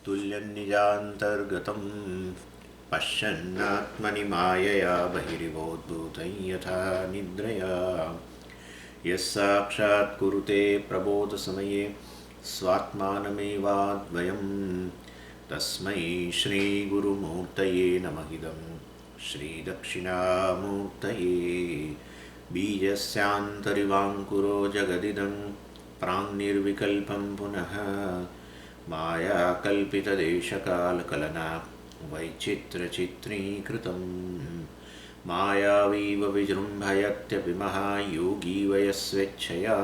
तुल्यन्निजान्तर्गतं पश्यन्नात्मनि मायया बहिरिवोद्भूतं यथा निद्रया यः साक्षात् कुरुते प्रबोधसमये स्वात्मानमेवाद्वयं तस्मै श्रीगुरुमूर्तये नमः इदं श्रीदक्षिणामूर्तये बीजस्यान्तरिवाङ्कुरो जगदिदं प्राङ्निर्विकल्पं पुनः मायाकल्पितदेशकालकलना वैचित्र्यचित्रीकृतं मायावीव विजृम्भयत्यपि महायोगी वयस्वेच्छया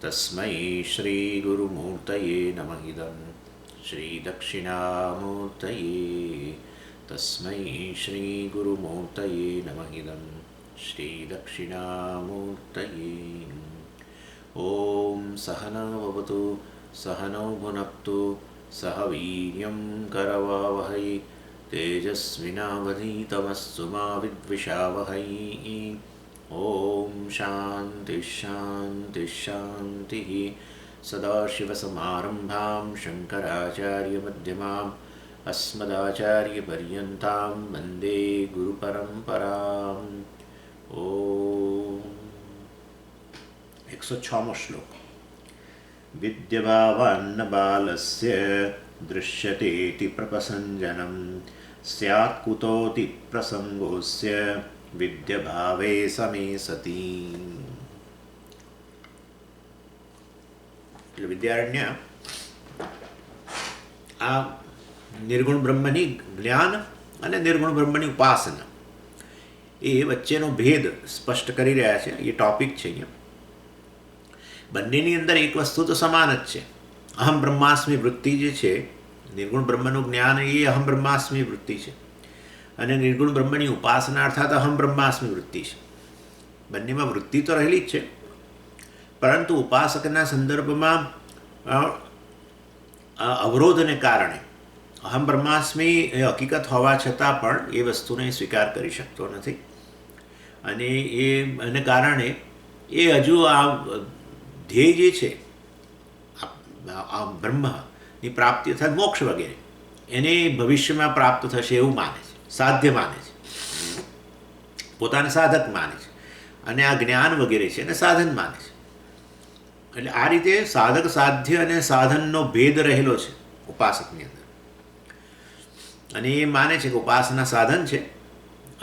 तस्मै श्रीगुरुमूर्तये नमः इदं श्रीदक्षिणामूर्तये तस्मै श्रीगुरुमूर्तये नमः इदं श्रीदक्षिणामूर्तये ॐ सहना भवतु सहनौ भुनक्तु सह वीर्यं करवावहै तेजस्विनावधीतमस्तु मा विद्विषावहै ॐ शान्तिः शान्तिः शान्तिः सदाशिवसमारम्भां शङ्कराचार्यमध्यमाम् अस्मदाचार्यपर्यन्तां वन्दे गुरुपरम्पराम् ॐ 106मो श्लोक विद्यभावान्न बालस्य दृश्यतेति प्रपसञ्जनं स्यात् कुतोऽति प्रसङ्गोऽस्य विद्यभावे समे सति. એટલે વિદ્યારણ્ય આ નિર્ગુણ બ્રહ્મની જ્ઞાન અને નિર્ગુણ બ્રહ્મની ઉપાસના એ વચ્ચેનો ભેદ સ્પષ્ટ કરી રહ્યા છે. એ ટોપિક છે અહીંયા. બંનેની અંદર એક વસ્તુ તો સમાન જ છે. અહમ બ્રહ્માસ્મિ વૃત્તિ જે છે, નિર્ગુણ બ્રહ્મનું જ્ઞાન એ અહમ બ્રહ્માસ્મિ વૃત્તિ છે અને નિર્ગુણ બ્રહ્મની ઉપાસના અર્થાત અહમ બ્રહ્માસ્મિ વૃત્તિ છે. બંનેમાં વૃત્તિ તો રહેલી જ છે, પરંતુ ઉપાસકના સંદર્ભમાં અવરોધને કારણે અહમ બ્રહ્માસ્મિ એ હકીકત હોવા છતાં પણ એ વસ્તુને સ્વીકાર કરી શકતો નથી અને એને કારણે એ હજુ આ ધ્યેય જે છે આ બ્રહ્મની પ્રાપ્તિ અર્થાત મોક્ષ વગેરે એને ભવિષ્યમાં પ્રાપ્ત થશે એવું માને છે, સાધ્ય માને છે, પોતાને સાધક માને છે અને આ જ્ઞાન વગેરે છે એને સાધન માને છે. એટલે આ રીતે સાધક સાધ્ય અને સાધનનો ભેદ રહેલો છે ઉપાસકની અંદર અને એ માને છે કે ઉપાસના સાધન છે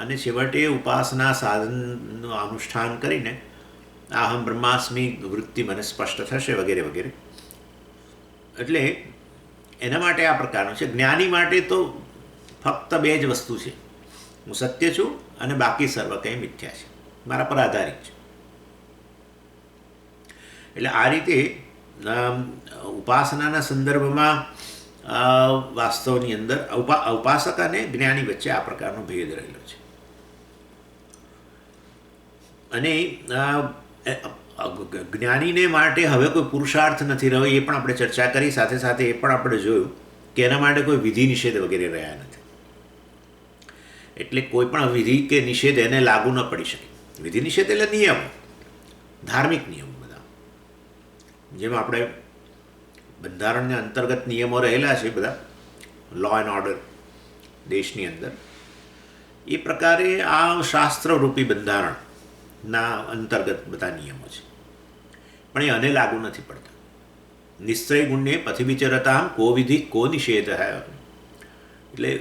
અને છેવટે ઉપાસના સાધનનું અનુષ્ઠાન કરીને અહમ બ્રહ્માસ્મિ વૃત્તિ મને સ્પષ્ટ થશે વગેરે વગેરે. એટલે એના માટે આ પ્રકારનું છે. જ્ઞાની માટે તો ફક્ત બે જ વસ્તુ છે, હું સત્ય છું અને બાકી સર્વ કંઈ મિથ્યા છે, મારા પર આધારિત છે. એટલે આ રીતે ઉપાસનાના સંદર્ભમાં વાસ્તવની અંદર ઉપાસક અને જ્ઞાની વચ્ચે આ પ્રકારનો ભેદ રહેલો છે. અને જ્ઞાનીને માટે હવે કોઈ પુરુષાર્થ નથી રહ્યો, એ પણ આપણે ચર્ચા કરી. સાથે સાથે એ પણ આપણે જોયું કે એના માટે કોઈ વિધિ નિષેધ વગેરે રહ્યા નથી. એટલે કોઈ પણ વિધિ કે નિષેધ એને લાગુ ન પડી શકે. વિધિ નિષેધ એટલે નિયમો, ધાર્મિક નિયમો બધા, જેમ આપણે બંધારણને અંતર્ગત નિયમો રહેલા છે બધા, લો એન્ડ ઓર્ડર દેશની અંદર, એ પ્રકારે આ શાસ્ત્રરૂપી બંધારણના અંતર્ગત બધા નિયમો છે, પણ એ આને લાગુ નથી પડતા. નિશ્ચય ગુણને પથી વિચરતા કો વિધિ કો નિષેધ. એટલે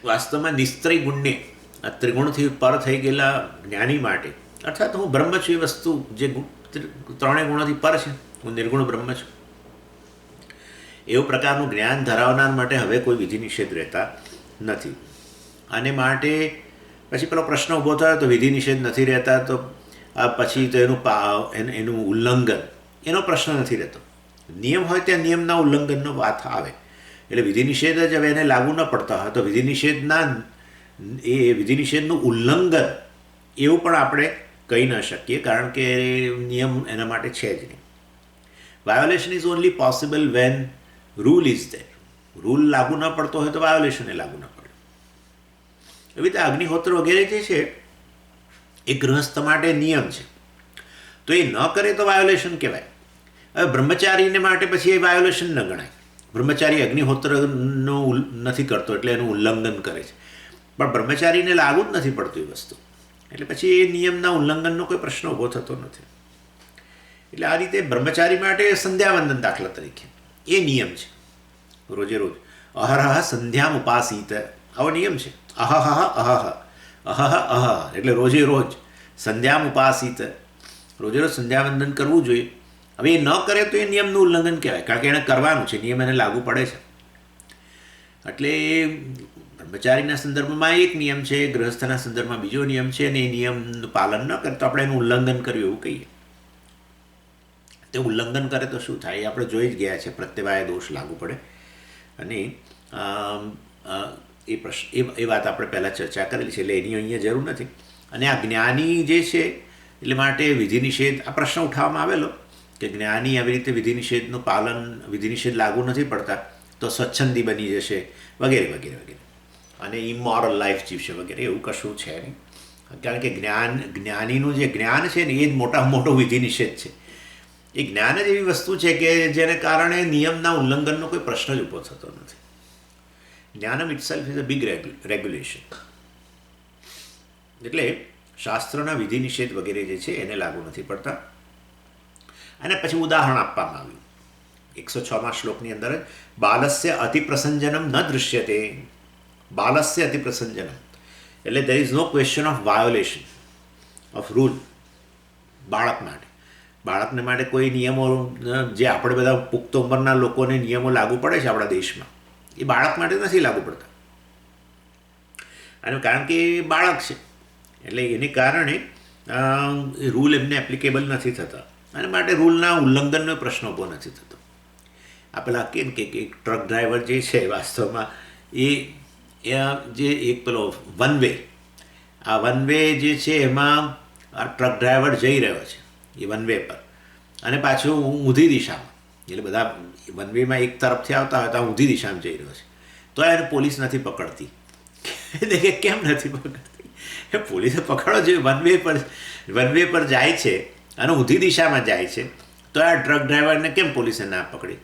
વાસ્તવમાં નિશ્ચય ગુણને આ ત્રિગુણથી પર થઈ ગયેલા જ્ઞાની માટે, અર્થાત હું બ્રહ્મ છું એ વસ્તુ જે ત્રણેય ગુણોથી પર છે, હું નિર્ગુણ બ્રહ્મ છું, એવું પ્રકારનું જ્ઞાન ધરાવનાર માટે હવે કોઈ વિધિ નિષેધ રહેતા નથી. અને માટે પછી પેલો પ્રશ્ન ઊભો થયો તો વિધિ નિષેધ નથી રહેતા તો પછી તો એનું ઉલ્લંઘન, એનો પ્રશ્ન નથી રહેતો. નિયમ હોય ત્યાં નિયમના ઉલ્લંઘનનો વાત આવે. એટલે વિધિ નિષેધ જ હવે એને લાગુ ન પડતા હોય તો વિધિ નિષેધનું ઉલ્લંઘન એવું પણ આપણે કહી ન શકીએ, કારણ કે નિયમ એના માટે છે જ નહીં. Violation is only possible when rule is there. Rule લાગુ ન પડતો હોય તો વાયોલેશન એ લાગુ ન પડે. એવી રીતે અગ્નિહોત્ર વગેરે જે છે એ ગૃહસ્થ માટે નિયમ છે, તો એ ન કરે તો વાયોલેશન કહેવાય. હવે બ્રહ્મચારીને માટે પછી એ વાયોલેશન ન ગણાય. બ્રહ્મચારી અગ્નિહોત્રનો નથી કરતો એટલે એનું ઉલ્લંઘન કરે છે, પણ બ્રહ્મચારીને લાગુ જ નથી પડતું એ વસ્તુ, એટલે પછી એ નિયમના ઉલ્લંઘનનો કોઈ પ્રશ્ન ઊભો થતો નથી. એટલે આ રીતે બ્રહ્મચારી માટે સંધ્યાવંદન દાખલા તરીકે એ નિયમ છે, રોજે રોજ અહરહ સંધ્યામ ઉપાસીત, આવો નિયમ છે. અહહ એટલે રોજે રોજ, સંધ્યામ ઉપાસીત, રોજે રોજ સંધ્યાવંદન કરવું જોઈએ. હવે એ ન કરે તો એ નિયમનું ઉલ્લંઘન કહેવાય, કારણ કે એને કરવાનું છે, નિયમ એને લાગુ પડે છે. એટલે બ્રહ્મચારીના સંદર્ભમાં એક નિયમ છે, ગૃહસ્થના સંદર્ભમાં બીજો નિયમ છે, અને એ નિયમનું પાલન ન કરે તો આપણે એનું ઉલ્લંઘન કર્યું એવું કહીએ. તે ઉલ્લંઘન કરે તો શું થાય એ આપણે જોઈ જ ગયા છે, પ્રત્યવાય દોષ લાગુ પડે. અને એ વાત આપણે પહેલાં ચર્ચા કરેલી છે, એટલે એની અહીંયા જરૂર નથી. અને આ જ્ઞાની જે છે એટલે માટે વિધિ નિષેધ, આ પ્રશ્ન ઉઠાવવામાં આવેલો કે જ્ઞાની આવી રીતે વિધિ નિષેધનું પાલન, વિધિ નિષેધ લાગુ નથી પડતા તો સ્વચ્છંદી બની જશે વગેરે વગેરે વગેરે, અને ઇમોરલ લાઈફ જીવશે વગેરે. એવું કશું છે નહીં, કારણ કે જ્ઞાનીનું જે જ્ઞાન છે ને એ જ મોટામાં મોટો વિધિ નિષેધ છે. એ જ્ઞાન જ એવી વસ્તુ છે કે જેને કારણે નિયમના ઉલ્લંઘનનો કોઈ પ્રશ્ન જ ઊભો થતો નથી. જ્ઞાનમ itself is a big regulation. એટલે શાસ્ત્રના વિધિ નિષેધ વગેરે જે છે એને લાગુ નથી પડતા. અને પછી ઉદાહરણ આપવામાં આવ્યું 106મા શ્લોકની અંદર જ, બાલસ્ય અતિપ્રસંજનમ ન દૃશ્યતે. બાલસ્ય અતિપ્રસંજનમ એટલે there is no question of violation of rule. બાળકને માટે કોઈ નિયમો જે આપણે બધા પુખ્ત ઉંમરના લોકોને નિયમો લાગુ પડે છે આપણા દેશમાં, એ બાળક માટે નથી લાગુ પડતા. અને કારણ કે એ બાળક છે એટલે એને કારણે રૂલ એમને એપ્લિકેબલ નથી થતા, અને માટે રૂલના ઉલ્લંઘનનો પ્રશ્ન ઊભો નથી થતો. આ પેલા કેમ કે એક ટ્રક ડ્રાઈવર જે છે વાસ્તવમાં એ જે એક પેલો વન વે, આ વન વે જે છે એમાં આ ટ્રક ડ્રાઈવર જઈ રહ્યો છે એ વન વે પર, અને પાછું ઊંધી દિશામાં, એટલે બધા વન વેમાં એક તરફથી આવતા હોય તો ઊંધી દિશામાં જઈ રહ્યો છે, તો એને પોલીસ નથી પકડતી. કે કેમ નથી પકડતી? એ પોલીસે પકડો જોઈએ. વન વે પર જાય છે અને ઊંધી દિશામાં જાય છે, તો આ ટ્રક ડ્રાઈવરને કેમ પોલીસે ના પકડી?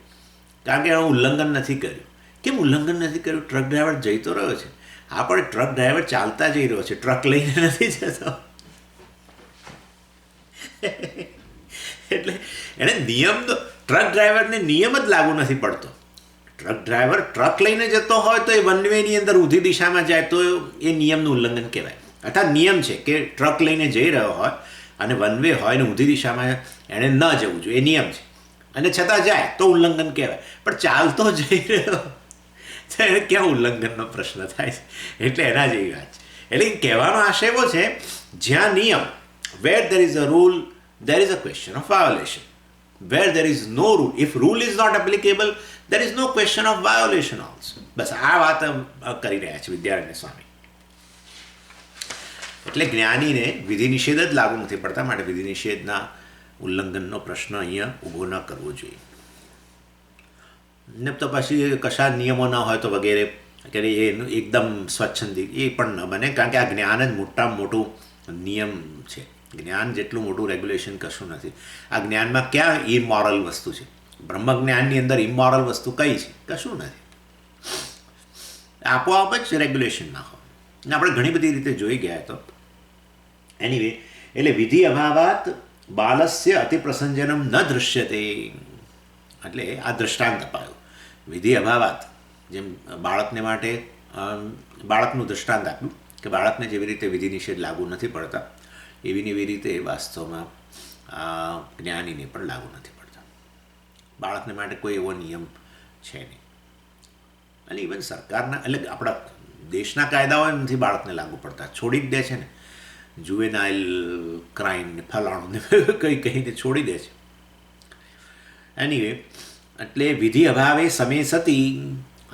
કારણ કે એનું ઉલ્લંઘન નથી કર્યું. કેમ ઉલ્લંઘન નથી કર્યું? ટ્રક ડ્રાઈવર જઈ તો રહ્યો છે. હા, પણ ટ્રક ડ્રાઈવર ચાલતા જઈ રહ્યો છે, ટ્રક લઈને નથી જતો. એટલે એને ટ્રક ડ્રાઈવરને નિયમ જ લાગુ નથી પડતો. ટ્રક ડ્રાઈવર ટ્રક લઈને જતો હોય તો એ વન વેની અંદર ઊંધી દિશામાં જાય તો એ નિયમનું ઉલ્લંઘન કહેવાય. અર્થાત નિયમ છે કે ટ્રક લઈને જઈ રહ્યો હોય અને વન વે હોય ને ઊંધી દિશામાં એણે ન જવું જોઈએ, એ નિયમ છે, અને છતાં જાય તો ઉલ્લંઘન કહેવાય. પણ ચાલતો જઈ રહ્યો તો એને ક્યાં ઉલ્લંઘનનો પ્રશ્ન થાય છે? એટલે એના જેવી વાત છે. એટલે કહેવાનો આશય એવો છે, જ્યાં નિયમ, where there is a rule, there is a question of violation. Where there is no rule, if rule is not applicable, there is no question of violation also. બસ આ વાત કરી રહ્યા છે વિદ્યારણ્ય સ્વામી. એટલે જ્ઞાનીને વિધિ નિષેધ જ લાગુ નથી પડતા, માટે વિધિ નિષેધના ઉલ્લંઘનનો પ્રશ્ન અહીંયા ઊભો ન કરવો જોઈએ. ને તો પછી કશા નિયમો ન હોય તો વગેરે કે એનું એકદમ સ્વચ્છંદી એ પણ ન બને, કારણ કે આ જ્ઞાન જ મોટામાં મોટું નિયમ છે. જ્ઞાન જેટલું મોટું રેગ્યુલેશન કશું નથી. આ જ્ઞાનમાં ક્યાં ઇમોરલ વસ્તુ છે? બ્રહ્મજ્ઞાનની અંદર ઇમોરલ વસ્તુ કઈ છે? કશું નથી. આપોઆપ જ રેગ્યુલેશન ના હોય. અને આપણે ઘણી બધી રીતે જોઈ ગયા તો એનીવે, એટલે વિધિ અભાવાત બાલસ્ય અતિપ્રસંજનમ ન દૃશ્યતે. એટલે આ દ્રષ્ટાંત અપાયો વિધિ અભાવાત. જેમ બાળકને માટે બાળકનું દ્રષ્ટાંત આપ્યું કે બાળકને જેવી રીતે વિધિ નિષેધ લાગુ નથી પડતા, એવી રીતે વાસ્તવમાં જ્ઞાનીને પણ લાગુ નથી પડતા. બાળકને માટે કોઈ એવો નિયમ છે નહીં. અને ઇવન સરકારના, એટલે આપણા દેશના કાયદાઓ નથી બાળકને લાગુ પડતા, છોડી જ દે છે ને. જુવેનાઇલ ક્રાઇમ ને ફલાણું ને કહીને છોડી દે છે. એનીવે, એટલે વિધિ અભાવે સમય સતી,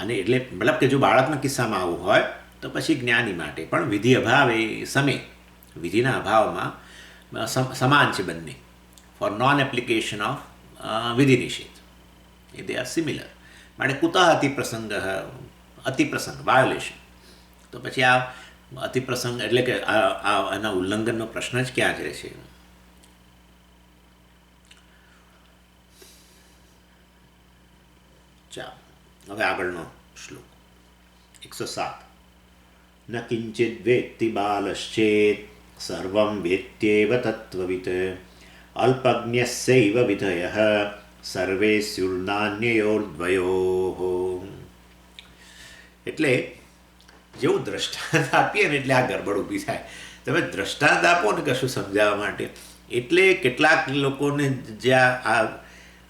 અને એટલે મતલબ કે જો બાળકના કિસ્સામાં આવું હોય તો પછી જ્ઞાની માટે પણ વિધિ અભાવે સમય, વિધિના અભાવમાં સમાન છે બંને. ફોર નોન એપ્લિકેશન ઓફ વિધિ નિષેધ એ દે આર સિમિલર. માટે કુતઃ અતિપ્રસંગ વાયોલેશન. તો પછી આ અતિપ્રસંગ એટલે કે આના ઉલ્લંઘનનો પ્રશ્ન જ ક્યાં જાય છે? ચાલો. હવે આગળનો શ્લોક 107. ન કિંચિદ વેત્તિ બાલશ્ચેત સર્વં વેત્યેવ તત્વવિત અલ્પજ્ઞસ્યૈવ વિધયઃ સર્વે સ્યુર્નાન્યયોર્દ્વયોઃ. એટલે જેવું દ્રષ્ટાંત આપીએ ને એટલે આ ગડબડ ઊભી થાય. તમે દ્રષ્ટાંત આપો ને કશું સમજાવવા માટે, એટલે કેટલાક લોકોને જ્યાં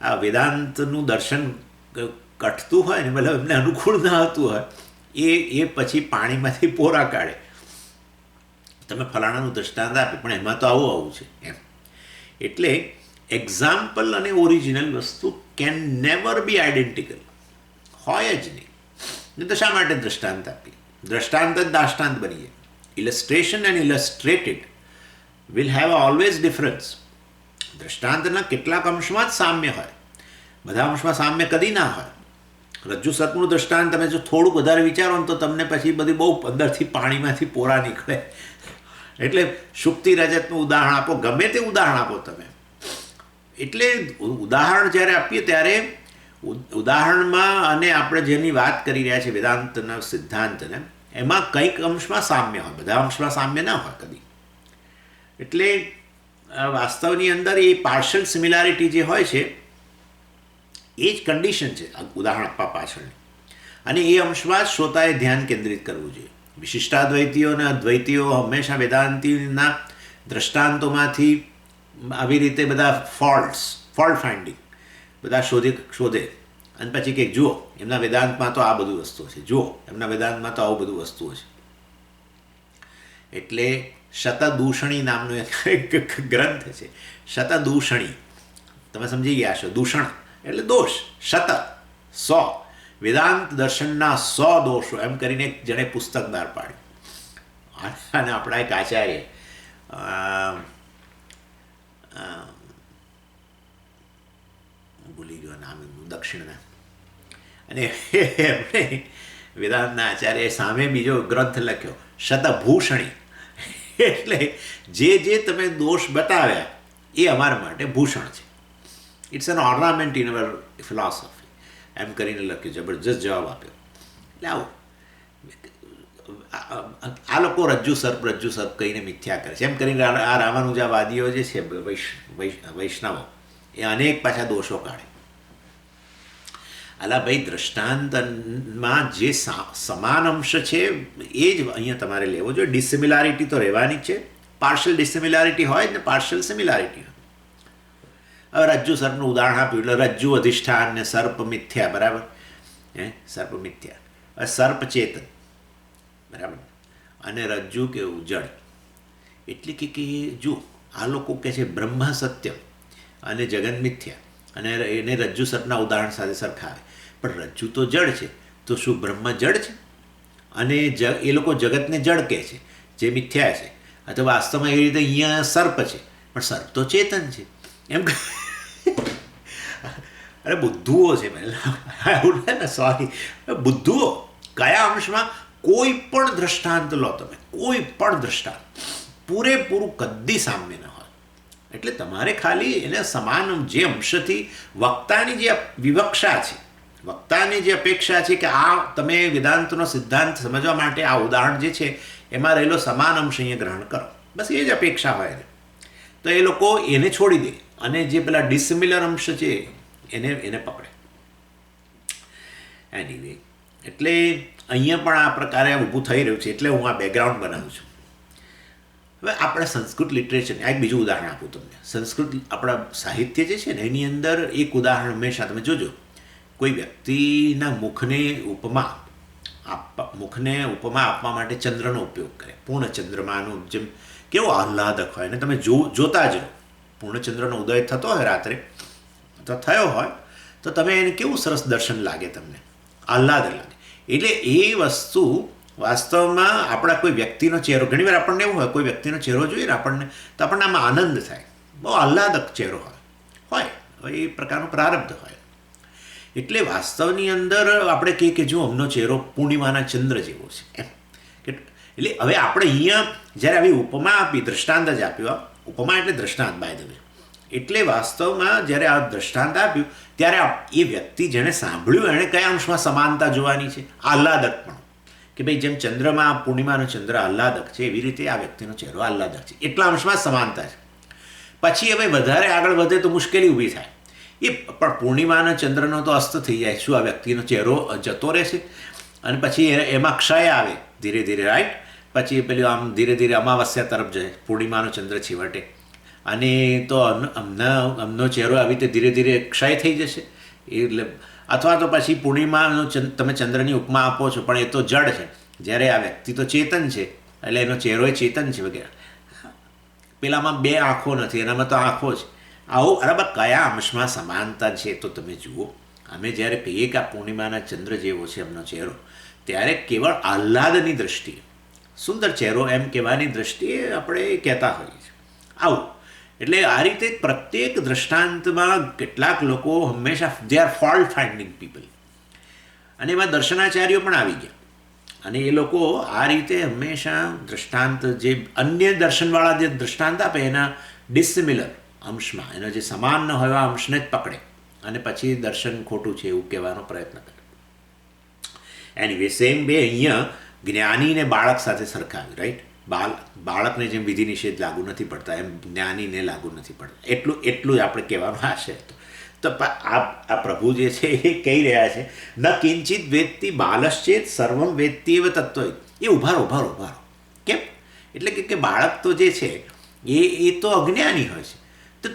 આ વેદાંતનું દર્શન કટતું હોય ને, મતલબ એમને અનુકૂળ ના આવતું હોય, એ પછી પાણીમાંથી પોરા કાઢે. તમે ફલાણાનું દ્રષ્ટાંત આપે પણ એમાં તો આવું છે એમ. એટલે એક્ઝામ્પલ અને ઓરિજિનલ વસ્તુ કેન નેવર બી આઈડેન્ટિકલ, હોય જ નહીં. તો શા માટે દ્રષ્ટાંત આપી? દ્રષ્ટાંત જ દાષ્ટાંત બની જાય. Illustration and illustrated will have always difference. દ્રષ્ટાંતના કેટલાક અંશમાં જ સામ્ય હોય, બધા અંશમાં સામ્ય કદી ના હોય. રજ્જુ સર્પનું દ્રષ્ટાંત તમે જો થોડું વધારે વિચારો ને તો તમને પછી બધી બહુ અંદરથી પાણીમાંથી પોરા નીકળે. એટલે શુક્તિ રજતનું ઉદાહરણ આપો, ગમે તે ઉદાહરણ આપો તમે. એટલે ઉદાહરણ જ્યારે આપીએ ત્યારે ઉદાહરણમાં અને આપણે જેની વાત કરી રહ્યા છીએ વેદાંતના સિદ્ધાંતને, એમાં કંઈક અંશમાં સામ્ય હોય, બધા અંશમાં સામ્ય ના હોય કદી. એટલે વાસ્તવની અંદર એ પાર્શિયલ સિમિલારિટી જે હોય છે એ જ કન્ડિશન છે ઉદાહરણ આપવા પાછળની. અને એ અંશમાં જ શ્રોતાએ ધ્યાન કેન્દ્રિત કરવું જોઈએ. વિશિષ્ટાદ્વૈતીઓ અને અદ્વૈતીઓ હંમેશા વેદાંતિના દ્રષ્ટાંતોમાંથી આવી રીતે બધા ફોલ્ટ ફાઇન્ડિંગ બધા શોધે અને પછી કંઈક જુઓ એમના વેદાંતમાં તો આ બધું વસ્તુઓ છે, જુઓ એમના વેદાંતમાં તો આવું બધું વસ્તુઓ છે. એટલે શતદૂષણી નામનો એક ગ્રંથ છે, શતદૂષણી. તમે સમજી ગયા છો, દૂષણ એટલે દોષ, શત 100, વેદાંત દર્શનના 100 દોષો એમ કરીને એક જણે પુસ્તક બહાર પાડ્યું. અને આપણા એક આચાર્ય ભૂલી ગયો નામ એમનું, દક્ષિણના, અને એમણે વેદાંતના આચાર્ય સામે બીજો ગ્રંથ લખ્યો શતભૂષણી. એટલે જે તમે દોષ બતાવ્યા એ અમારા માટે ભૂષણ છે. It's an ornament in our philosophy એમ કરીને લખ્યું, જબરજસ્ત જવાબ આપ્યો. એટલે આવું આ લોકો રજ્જુ સર્પ કહીને મિથ્યા કરે છે એમ કરીને આ રામાનુજાવાદીઓ જે છે વૈષ્ણવો એ અનેક પાછા દોષો કાઢે. અલા ભાઈ, દ્રષ્ટાંતમાં જે સમાન અંશ છે એ જ અહીંયા તમારે લેવો જોઈએ. ડિસિમિલારિટી તો રહેવાની જ છે. પાર્શિયલ ડિસિમિલારિટી હોય ને પાર્શિયલ સિમિલારિટી હોય. હવે રજ્જુ સર્પનું ઉદાહરણ આપ્યું એટલે રજ્જુ અધિષ્ઠાન ને સર્પ મિથ્યા, બરાબર? સર્પ મિથ્યા. હવે સર્પ ચેતન, બરાબર, અને રજ્જુ કેવું જડ. એટલે કે જો આ લોકો કહે છે બ્રહ્મ સત્ય અને જગન મિથ્યા, અને એને રજ્જુ સર્પના ઉદાહરણ સાથે સરખાવે. પણ રજ્જુ તો જડ છે, તો શું બ્રહ્મ જડ છે? અને એ લોકો જગતને જડ કહે છે જે મિથ્યા છે, અથવા વાસ્તવમાં એવી રીતે અહીંયા સર્પ છે પણ સર્પ તો ચેતન છે એમ. અરે બુદ્ધુઓ છે, સોરી, બુદ્ધુઓ કયા અંશમાં? કોઈ પણ દ્રષ્ટાંત લો તમે, કોઈ પણ દ્રષ્ટાંત પૂરેપૂરું કદી સામ્ય ન હોય. એટલે તમારે ખાલી એને સમાન જે અંશથી વક્તાની જે વિવક્ષા છે, વક્તાની જે અપેક્ષા છે કે આ તમે વેદાંતનો સિદ્ધાંત સમજવા માટે આ ઉદાહરણ જે છે એમાં રહેલો સમાન અંશ અહીંયા ગ્રહણ કરો, બસ એ જ અપેક્ષા હોય એને. તો એ લોકો એને છોડી દે અને જે પેલા ડિસિમિલર અંશ છે એને પકડે. એનીવે, એટલે અહીંયા પણ આ પ્રકારે ઊભું થઈ રહ્યું છે. એટલે હું આ બેકગ્રાઉન્ડ બનાવું છું. હવે આપણે સંસ્કૃત લિટરેચર, એક બીજું ઉદાહરણ આપું તમને. સંસ્કૃત આપણા સાહિત્ય જે છે ને એની અંદર એક ઉદાહરણ હંમેશા તમે જોજો, કોઈ વ્યક્તિના મુખને ઉપમા આપવા માટે ચંદ્રનો ઉપયોગ કરે. પૂર્ણ ચંદ્રમાનું જેમ કેવો આહ્લાદક હોય, અને તમે જોતા જ રહો. પૂર્ણચંદ્રનો ઉદય થતો હોય રાત્રે, તો થયો હોય તો તમે એને કેવું સરસ દર્શન લાગે, તમને આહ્લાદ લાગે. એટલે એ વસ્તુ વાસ્તવમાં આપણા કોઈ વ્યક્તિનો ચહેરો, ઘણીવાર આપણને એવું હોય કોઈ વ્યક્તિનો ચહેરો જોઈએ ને આપણને, તો આપણને આમાં આનંદ થાય, બહુ આહ્લાદક ચહેરો હોય એ પ્રકારનો પ્રારબ્ધ હોય. એટલે વાસ્તવની અંદર આપણે કહીએ કે જો અમનો ચહેરો પૂર્ણિમાના ચંદ્ર જેવો છે એમ. એટલે હવે આપણે અહીંયા જ્યારે આવી ઉપમા આપી, દ્રષ્ટાંત જ આપ્યો. ઉપમા એટલે દ્રષ્ટાંત, બાય ધ વે. એટલે વાસ્તવમાં જ્યારે આ દ્રષ્ટાંત આપ્યું ત્યારે એ વ્યક્તિ જેણે સાંભળ્યું એણે કયા અંશમાં સમાનતા જોવાની છે? આહલાદક પણ, કે ભાઈ જેમ ચંદ્રમાં પૂર્ણિમાનો ચંદ્ર આહલાદક છે એવી રીતે આ વ્યક્તિનો ચહેરો આહલાદક છે, એટલા અંશમાં સમાનતા છે. પછી હવે વધારે આગળ વધે તો મુશ્કેલી ઊભી થાય. એ પણ પૂર્ણિમાના ચંદ્રનો તો અસ્ત થઈ જાય, શું આ વ્યક્તિનો ચહેરો જતો રહેશે? અને પછી એમાં ક્ષય આવે ધીરે ધીરે, રાઈટ? પછી પેલું આમ ધીરે ધીરે અમાવસ્યા તરફ જાય પૂર્ણિમાનો ચંદ્ર છેવટે, અને તો અમનો ચહેરો આવી રીતે ધીરે ધીરે ક્ષય થઈ જશે. એટલે અથવા તો પછી પૂર્ણિમાનો તમે ચંદ્રની ઉપમા આપો છો પણ એ તો જડ છે, જ્યારે આ વ્યક્તિ તો ચેતન છે એટલે એનો ચહેરો એ ચેતન છે વગેરે. પેલામાં બે આંખો નથી, એનામાં તો આંખો છે. આવું બરાબર કયા અંશમાં સમાનતા છે તો તમે જુઓ. અમે જ્યારે કહીએ કે આ પૂર્ણિમાના ચંદ્ર જેવો છે એમનો ચહેરો, ત્યારે કેવળ આહલાદની દ્રષ્ટિએ, સુંદર ચહેરો એમ કહેવાની દ્રષ્ટિએ આપણે કહેતા હોઈએ છીએ. આવું એટલે આ રીતે પ્રત્યેક દ્રષ્ટાંતમાં કેટલાક લોકો હંમેશા they are fault finding people, અને એમાં દર્શનાચાર્યો પણ આવી ગયા. અને એ લોકો આ રીતે હંમેશા દ્રષ્ટાંત જે અન્ય દર્શનવાળા જે દ્રષ્ટાંત આપે એના ડિસિમિલર અંશમાં, એનો જે સમાન ન હોય એવા અંશને જ પકડે અને પછી દર્શન ખોટું છે એવું કહેવાનો પ્રયત્ન કરે. એનીવે સેમ બે અહીંયા જ્ઞાનીને બાળક સાથે સરખાવ્યું, રાઈટ? બાળકને જેમ વિધિ નિષેધ લાગુ નથી પડતા એમ જ્ઞાનીને લાગુ નથી પડતા, એટલું જ આપણે કહેવાનું આશે. તો આ પ્રભુ જે છે એ કહી રહ્યા છે, ન કિંચિત વેત્તિ બાલશ્ચેત સર્વમ વેત્તિ એવ તત્વ. એ ઉભારો. કેમ? એટલે કે બાળક તો જે છે એ તો અજ્ઞાની હોય છે. તો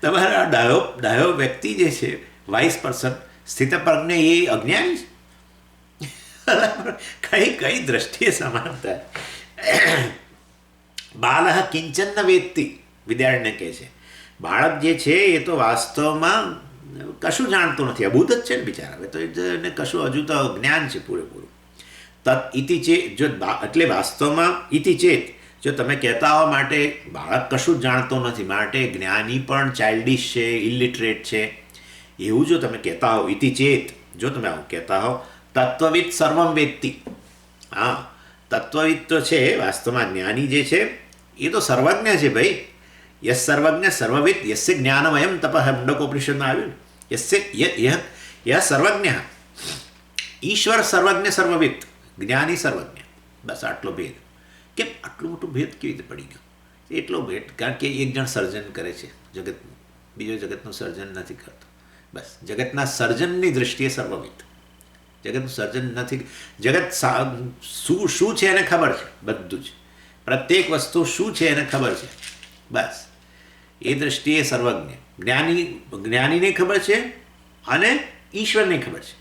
તમારા ડાયો વ્યક્તિ જે છે, વાઇસ પર્સન, સ્થિતપ્રજ્ઞ, એ અજ્ઞાની છે? કઈ દ્રષ્ટિએ સમાનતા? બાલઃ કિંચન ન વેત્તિ, વિદ્યાર્થીને કહે છે બાળક જે છે એ તો વાસ્તવમાં કશું જાણતું નથી, અબૂધ જ છે ને બિચારા. હવે તો એને કશું હજુ તો જ્ઞાન છે પૂરેપૂરું. તत् ઇતિ ચેત, જો એટલે વાસ્તવમાં ઇતિ ચેત, જો તમે કહેતા હો માટે બાળક કશું જ જાણતો નથી, માટે જ્ઞાની પણ ચાઇલ્ડિશ છે, ઇલિટરેટ છે, એવું જો તમે કહેતા હો, ઇતિ ચેત, જો તમે આવું કહેતા હો, તત્વવિદ સર્વમ વેત્તિ. હા, તત્વવિદ તો છે વાસ્તવમાં, જ્ઞાની જે છે એ તો સર્વજ્ઞ છે ભાઈ. યસ સર્વજ્ઞ સર્વવિદ યસ્ય જ્ઞાનમયમ તપઃ, મુંડકોપનિષદમાં આવ્યું. યહ સર્વજ્ઞ, ઈશ્વર સર્વજ્ઞ સર્વવિદ, જ્ઞાની સર્વજ્ઞ. બસ આટલો ભેદ. કેમ આટલું મોટું ભેદ કેવી રીતે પડી ગયો? એટલો ભેદ કારણ કે એક જણ સર્જન કરે છે જગતનું, બીજો જગતનું સર્જન નથી કરતો. બસ જગતના સર્જનની દ્રષ્ટિએ સર્વવિદ. જગતનું સર્જન નથી, જગત શું છે એને ખબર છે, બધું જ, પ્રત્યેક વસ્તુ શું છે એને ખબર છે. બસ એ દ્રષ્ટિએ સર્વજ્ઞ. જ્ઞાનીને ખબર છે અને ઈશ્વરને ખબર છે,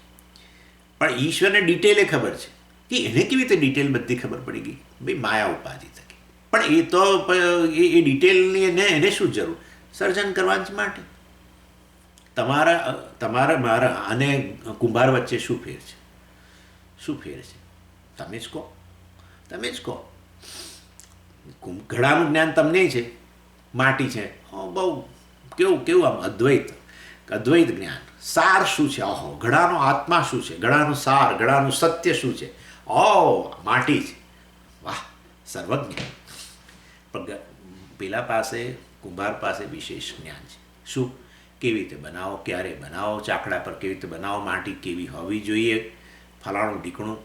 પણ ઈશ્વરને ડિટેલે ખબર છે. કે એને કેવી રીતે ડિટેલ બધી ખબર પડી ગઈ? ભાઈ માયા ઉપાધિ થકી. પણ એ તો એ ડિટેલની એને શું જરૂર? સર્જન કરવા જ માટે. મારા અને કુંભાર વચ્ચે શું ફેર છે? શું ફેર છે? તમે જ કહો. ઘડાનું જ્ઞાન તમને છે, માટી છે, બહુ કેવું આમ અદ્વૈત જ્ઞાન. સાર શું છે? ઓહો, ઘડાનો આત્મા શું છે? ઘડાનું સાર, ઘડાનું સત્ય શું છે? માટી છે. વાહ, સર્વજ્ઞ. પણ પેલા પાસે, કુંભાર પાસે વિશેષ જ્ઞાન છે. શું? કેવી રીતે બનાવો, ક્યારે બનાવો, ચાકડા પર કેવી રીતે બનાવો, માટી કેવી હોવી જોઈએ, ફલાણું ઢીકણું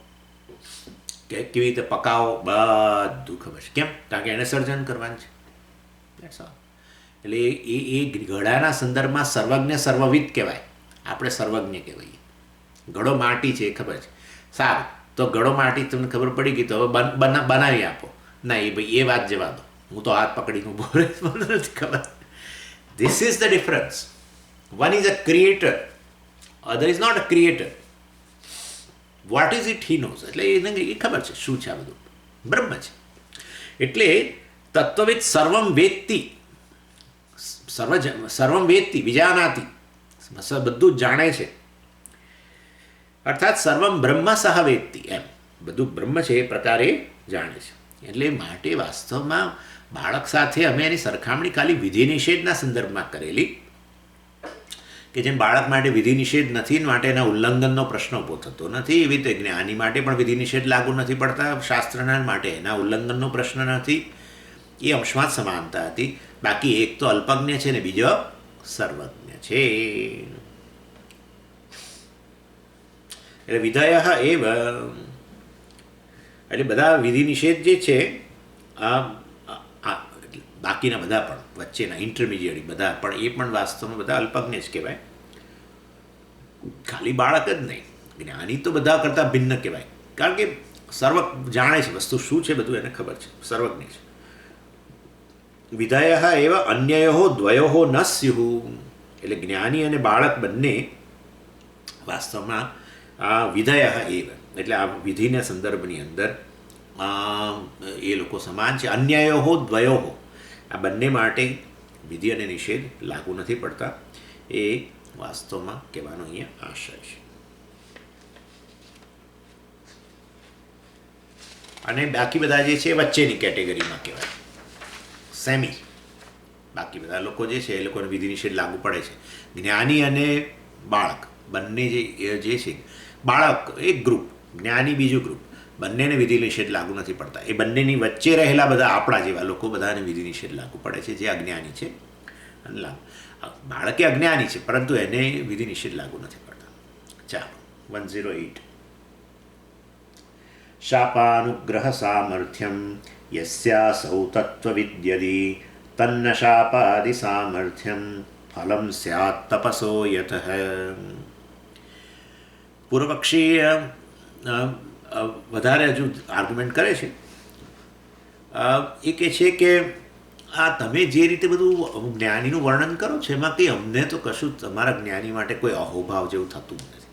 કેવી રીતે પકાવો, બધું ખબર છે. કેમ? કારણ કે એને સર્જન કરવાનું છે. એટલે એ ઘડાના સંદર્ભમાં સર્વજ્ઞ સર્વવિદ કહેવાય, આપણે સર્વજ્ઞ કહેવાય. ઘડો માટી છે એ ખબર છે, સારું, તો ઘડો માટી તમને ખબર પડી ગઈ, તો હવે બનાવી આપો. ના, એ વાત જવા દો, હું તો હાથ પકડીને ઊભો રહે, મને નથી ખબર. This is the difference. One is a creator, other is not a creator. What is it he knows? એટલે એને એ ખબર છે શું છે આ બધું, બ્રહ્મ છે. એટલે તત્વવિદ સર્વમ વેત્તિ, સર્વમ વેત્તિ વિજાનાતિ, બધું જ જાણે છે. અર્થાત સર્વમ બ્રહ્મ સહ વેત્તિ, એમ બધું બ્રહ્મ છે એ પ્રકારે જાણે છે. એટલે માટે વાસ્તવમાં બાળક સાથે અમે એની સરખામણી ખાલી વિધિ નિષેધના સંદર્ભમાં કરેલી, કે જેમ બાળક માટે વિધિ નિષેધ નથી માટે એના ઉલ્લંઘનનો પ્રશ્ન ઊભો થતો નથી, એવી રીતે જ્ઞાની માટે પણ વિધિ નિષેધ લાગુ નથી પડતા શાસ્ત્રના માટે, એના ઉલ્લંઘનનો પ્રશ્ન નથી. એ અંશમાં જ સમાનતા હતી. બાકી એક તો અલ્પજ્ઞ છે ને બીજો સર્વજ્ઞ છે. એટલે વિધય એવ એટલે બધા વિધિ નિષેધ જે છે બાકીના બધા પણ વચ્ચેના ઇન્ટરમીડિયેટ બધા પણ એ પણ વાસ્તવમાં બધા અલ્પજ્ઞ જ કહેવાય. ખાલી બાળક જ નહીં, જ્ઞાની તો બધા કરતાં ભિન્ન કહેવાય. કારણ કે સર્વ જાણે છે, વસ્તુ શું છે બધું એને ખબર છે, સર્વજ્ઞ છે. વિધય એવ અન્યયો દ્વયો ન સ્યુઃ એટલે જ્ઞાની અને બાળક બંને વાસ્તવમાં આ વિધય એવ એટલે આ વિધિના સંદર્ભની અંદર એ લોકો સમાન છે. અન્યયો દ્વયો આ બંને માટે વિધિ અને નિષેધ લાગુ નથી પડતા. એ વાસ્તવમાં કહેવાનો અહીંયા આશય છે. અને બાકી બધા જે છે વચ્ચેની કેટેગરીમાં કહેવાય, સેમી. બાકી બધા લોકો જે છે એ લોકોને વિધિ નિષેધ લાગુ પડે છે. જ્ઞાની અને બાળક બંને જે છે, બાળક એક ગ્રુપ, જ્ઞાની બીજું ગ્રુપ, બંનેને વિધિ નિષેધ લાગુ નથી પડતા. એ બંનેની વચ્ચે રહેલા બધા આપણા જેવા લોકો બધાને વિધિ નિષેધ લાગુ પડે છે, જે અજ્ઞાની છે. અને બાળક એ અજ્ઞાની છે પરંતુ એને વિધિ નિષેધ લાગુ નથી પડતા. ચાલો 108. શાપાનુગ્રહ સામર્થ્યમ યસ્યાસૌ તત્વવિદ્યતિ તન્ન શાપાદિ સામર્થ્યમ ફલમ સ્યાત તપસો યતઃ. પૂર્વપક્ષી વધારે હજુ આર્ગ્યુમેન્ટ કરે છે. એ કહે છે કે આ તમે જે રીતે બધું જ્ઞાનીનું વર્ણન કરો છો એમાં કંઈ અમને તો કશું તમારા જ્ઞાની માટે કોઈ અહોભાવ જેવું થતું નથી.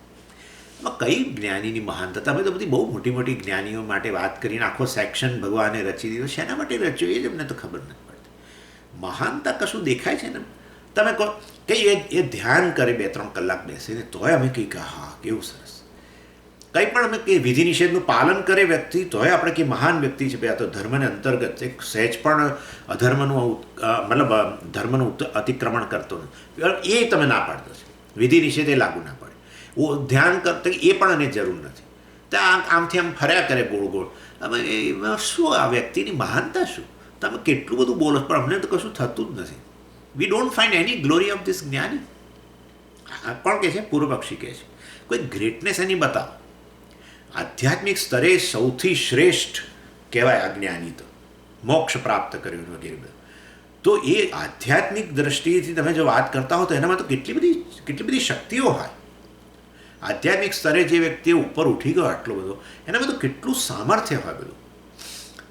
એમાં કઈ જ્ઞાનીની મહાનતા? તમે તો બધી બહુ મોટી મોટી જ્ઞાનીઓ માટે વાત કરીને આખો સેક્શન ભગવાને રચી દીધો. શેના માટે રચ્યો એ જ અમને તો ખબર નથી પડતી. મહાનતા કશું દેખાય છે ને? તમે કહો કે એ ધ્યાન કરે 2-3 કલાક બેસીને તોય અમે કંઈ કે હા કેવું સરસ. કંઈ પણ અમે કે વિધિ નિષેધનું પાલન કરે વ્યક્તિ તોય આપણે કે મહાન વ્યક્તિ છે. ભાઈ આ તો ધર્મને અંતર્ગત એક સહેજ પણ અધર્મનું મતલબ ધર્મનું અતિક્રમણ કરતો નથી. એ તમે ના પાડતો છે. વિધિ નિષેધ એ લાગુ ના પડે. ધ્યાન કરતા એ પણ એને જરૂર નથી. તો આમથી આમ ફર્યા કરે ગોળ ગોળ. હવે એમાં શું આ વ્યક્તિની મહાનતા શું? તમે કેટલું બધું બોલો પણ અમને તો કશું થતું જ નથી. We don't find any glory of this જ્ઞાની. કોણ કહે છે? પૂર્વપક્ષી કહે છે. કોઈ ગ્રેટનેસ એની બતાવો. આધ્યાત્મિક સ્તરે સૌથી શ્રેષ્ઠ કહેવાય આ જ્ઞાની, તો મોક્ષ પ્રાપ્ત કર્યું વગેરે બધું. તો એ આધ્યાત્મિક દ્રષ્ટિએથી તમે જો વાત કરતા હો તો એનામાં તો કેટલી બધી શક્તિઓ હોય. આધ્યાત્મિક સ્તરે જે વ્યક્તિ ઉપર ઉઠી ગયો આટલો બધો, એનામાં તો કેટલું સામર્થ્ય હોય બધું.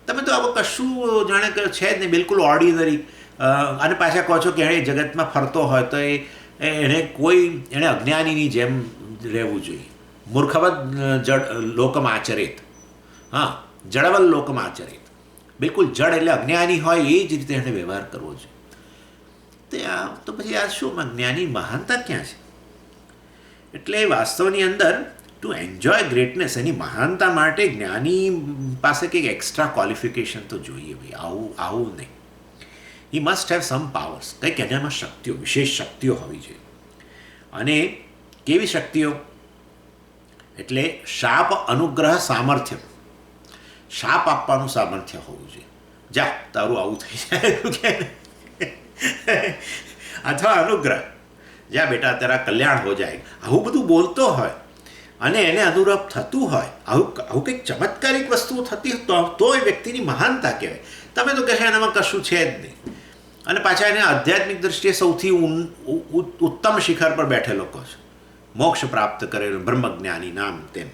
તમે તો આવું કશું જાણે કે છે જ નહીં, બિલકુલ ઓર્ડિનરી. અને પાછા કહો છો કે એણે જગતમાં ફરતો હોય તો એણે અજ્ઞાનીની જેમ રહેવું જોઈએ. મૂર્ખવદ લોકમ આચરેત. હા, જડવલ લોકમ આચરેત. બિલકુલ જડ એટલે અજ્ઞાની હોય એ જ રીતે એણે વ્યવહાર કરવો જોઈએ. તો પછી આ શું જ્ઞાની મહાનતા ક્યાં છે? એટલે વાસ્તવની અંદર ટુ એન્જોય ગ્રેટનેસ, એની મહાનતા માટે જ્ઞાની પાસે કંઈક એક્સ્ટ્રા ક્વોલિફિકેશન તો જોઈએ ભાઈ. આવું નહીં. He must have sum powers. કંઈક એનામાં શક્તિઓ, વિશેષ શક્તિઓ હોવી જોઈએ. અને કેવી શક્તિઓ? એટલે શાપ અનુગ્રહ સામર્થ્ય. શાપ આપવાનું સામર્થ્ય હોવું જોઈએ. જા તારું આવું થઈ જાય અથવા અનુગ્રહ, જા બેટા તારા કલ્યાણ હો જાય, આવું બધું બોલતો હોય અને એને અનુરૂપ થતું હોય, આવું કંઈક ચમત્કારિક વસ્તુઓ થતી તો એ વ્યક્તિની મહાનતા કહેવાય. તમે તો કહેશો એનામાં કશું છે જ નહીં. અને પાછા એને આધ્યાત્મિક દૃષ્ટિએ સૌથી ઉત્તમ શિખર પર બેઠેલો કહો છો. મોક્ષ પ્રાપ્ત કરેલું બ્રહ્મજ્ઞાની નામ તેમ.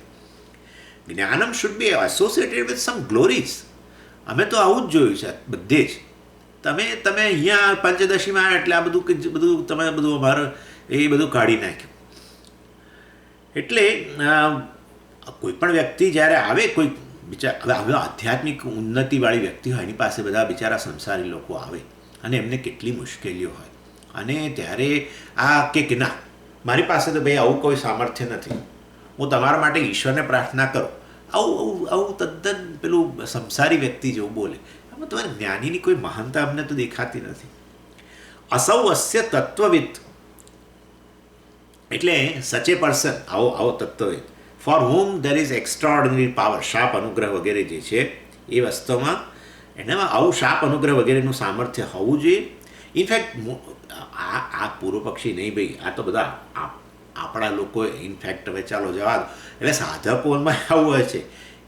જ્ઞાનમ should be associated with some glories. અમે તો આવું જ જોયું છે બધે જ. તમે અહીંયા પંચદશીમાં એટલે આ બધું તમે બધું અમારું એ બધું કાઢી નાખ્યું. એટલે કોઈ પણ વ્યક્તિ જ્યારે આવે, કોઈ હવે આધ્યાત્મિક ઉન્નતિવાળી વ્યક્તિ હોય, એની પાસે બધા બિચારા સંસારી લોકો આવે અને એમને કેટલી મુશ્કેલીઓ હોય. અને ત્યારે આ કે ના, મારી પાસે તો ભાઈ આવું કોઈ સામર્થ્ય નથી, હું તમારા માટે ઈશ્વરને પ્રાર્થના કરું, આવું તદ્દન પેલું સંસારી વ્યક્તિ જેવું બોલે. આમાં તમારે જ્ઞાનીની કોઈ મહાનતા અમને તો દેખાતી નથી. અસૌ અસ્ય તત્વવિદ એટલે સચ એ પર્સન, આવો તત્વવિદ for whom there is extraordinary power. શાપ અનુગ્રહ વગેરે જે છે એ વસ્તુમાં એનામાં આવું શાપ અનુગ્રહ વગેરેનું સામર્થ્ય હોવું જોઈએ. ઇનફેક્ટ આ પૂર્વ પક્ષી નહીં ભાઈ, આ તો બધા આપણા લોકો ઇનફેક્ટ હવે ચાલો જવા દો. એટલે સાધકોમાં આવું હોય છે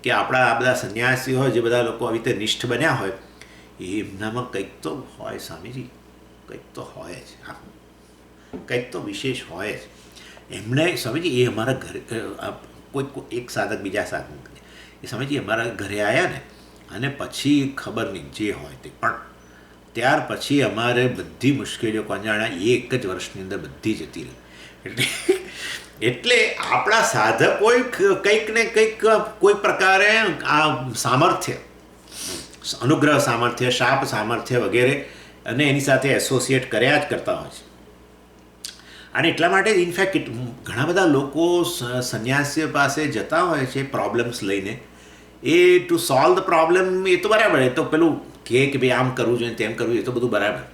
કે આપણા આ બધા સંન્યાસીઓ હોય, જે બધા લોકો આવી રીતે નિષ્ઠ બન્યા હોય, એમનામાં કંઈક તો હોય સ્વામીજી, કંઈક તો હોય જ, કંઈક તો વિશેષ હોય જ. એમણે સ્વામીજી એ અમારા ઘરે કોઈ એક સાધક બીજા સાધક એ સ્વામીજી અમારા ઘરે આવ્યા ને, અને પછી ખબર નહીં જે હોય તે, પણ ત્યાર પછી અમારે બધી મુશ્કેલીઓ કોણ જાણે એ એક જ વર્ષની અંદર બધી જતી રહી. એટલે આપણા સાધકોએ કંઈક ને કંઈક કોઈ પ્રકારે આ સામર્થ્ય, અનુગ્રહ સામર્થ્ય, શાપ સામર્થ્ય વગેરે અને એની સાથે એસોસિએટ કર્યા જ કરતા હોય છે. અને એટલા માટે ઇનફેક્ટ ઘણા બધા લોકો સંન્યાસીઓ પાસે જતા હોય છે પ્રોબ્લેમ્સ લઈને. એ ટુ સોલ્વ ધ પ્રોબ્લેમ એ તો બરાબર, એ તો પેલું કે ભાઈ આમ કરવું જોઈએ તેમ કરવું, એ તો બધું બરાબર.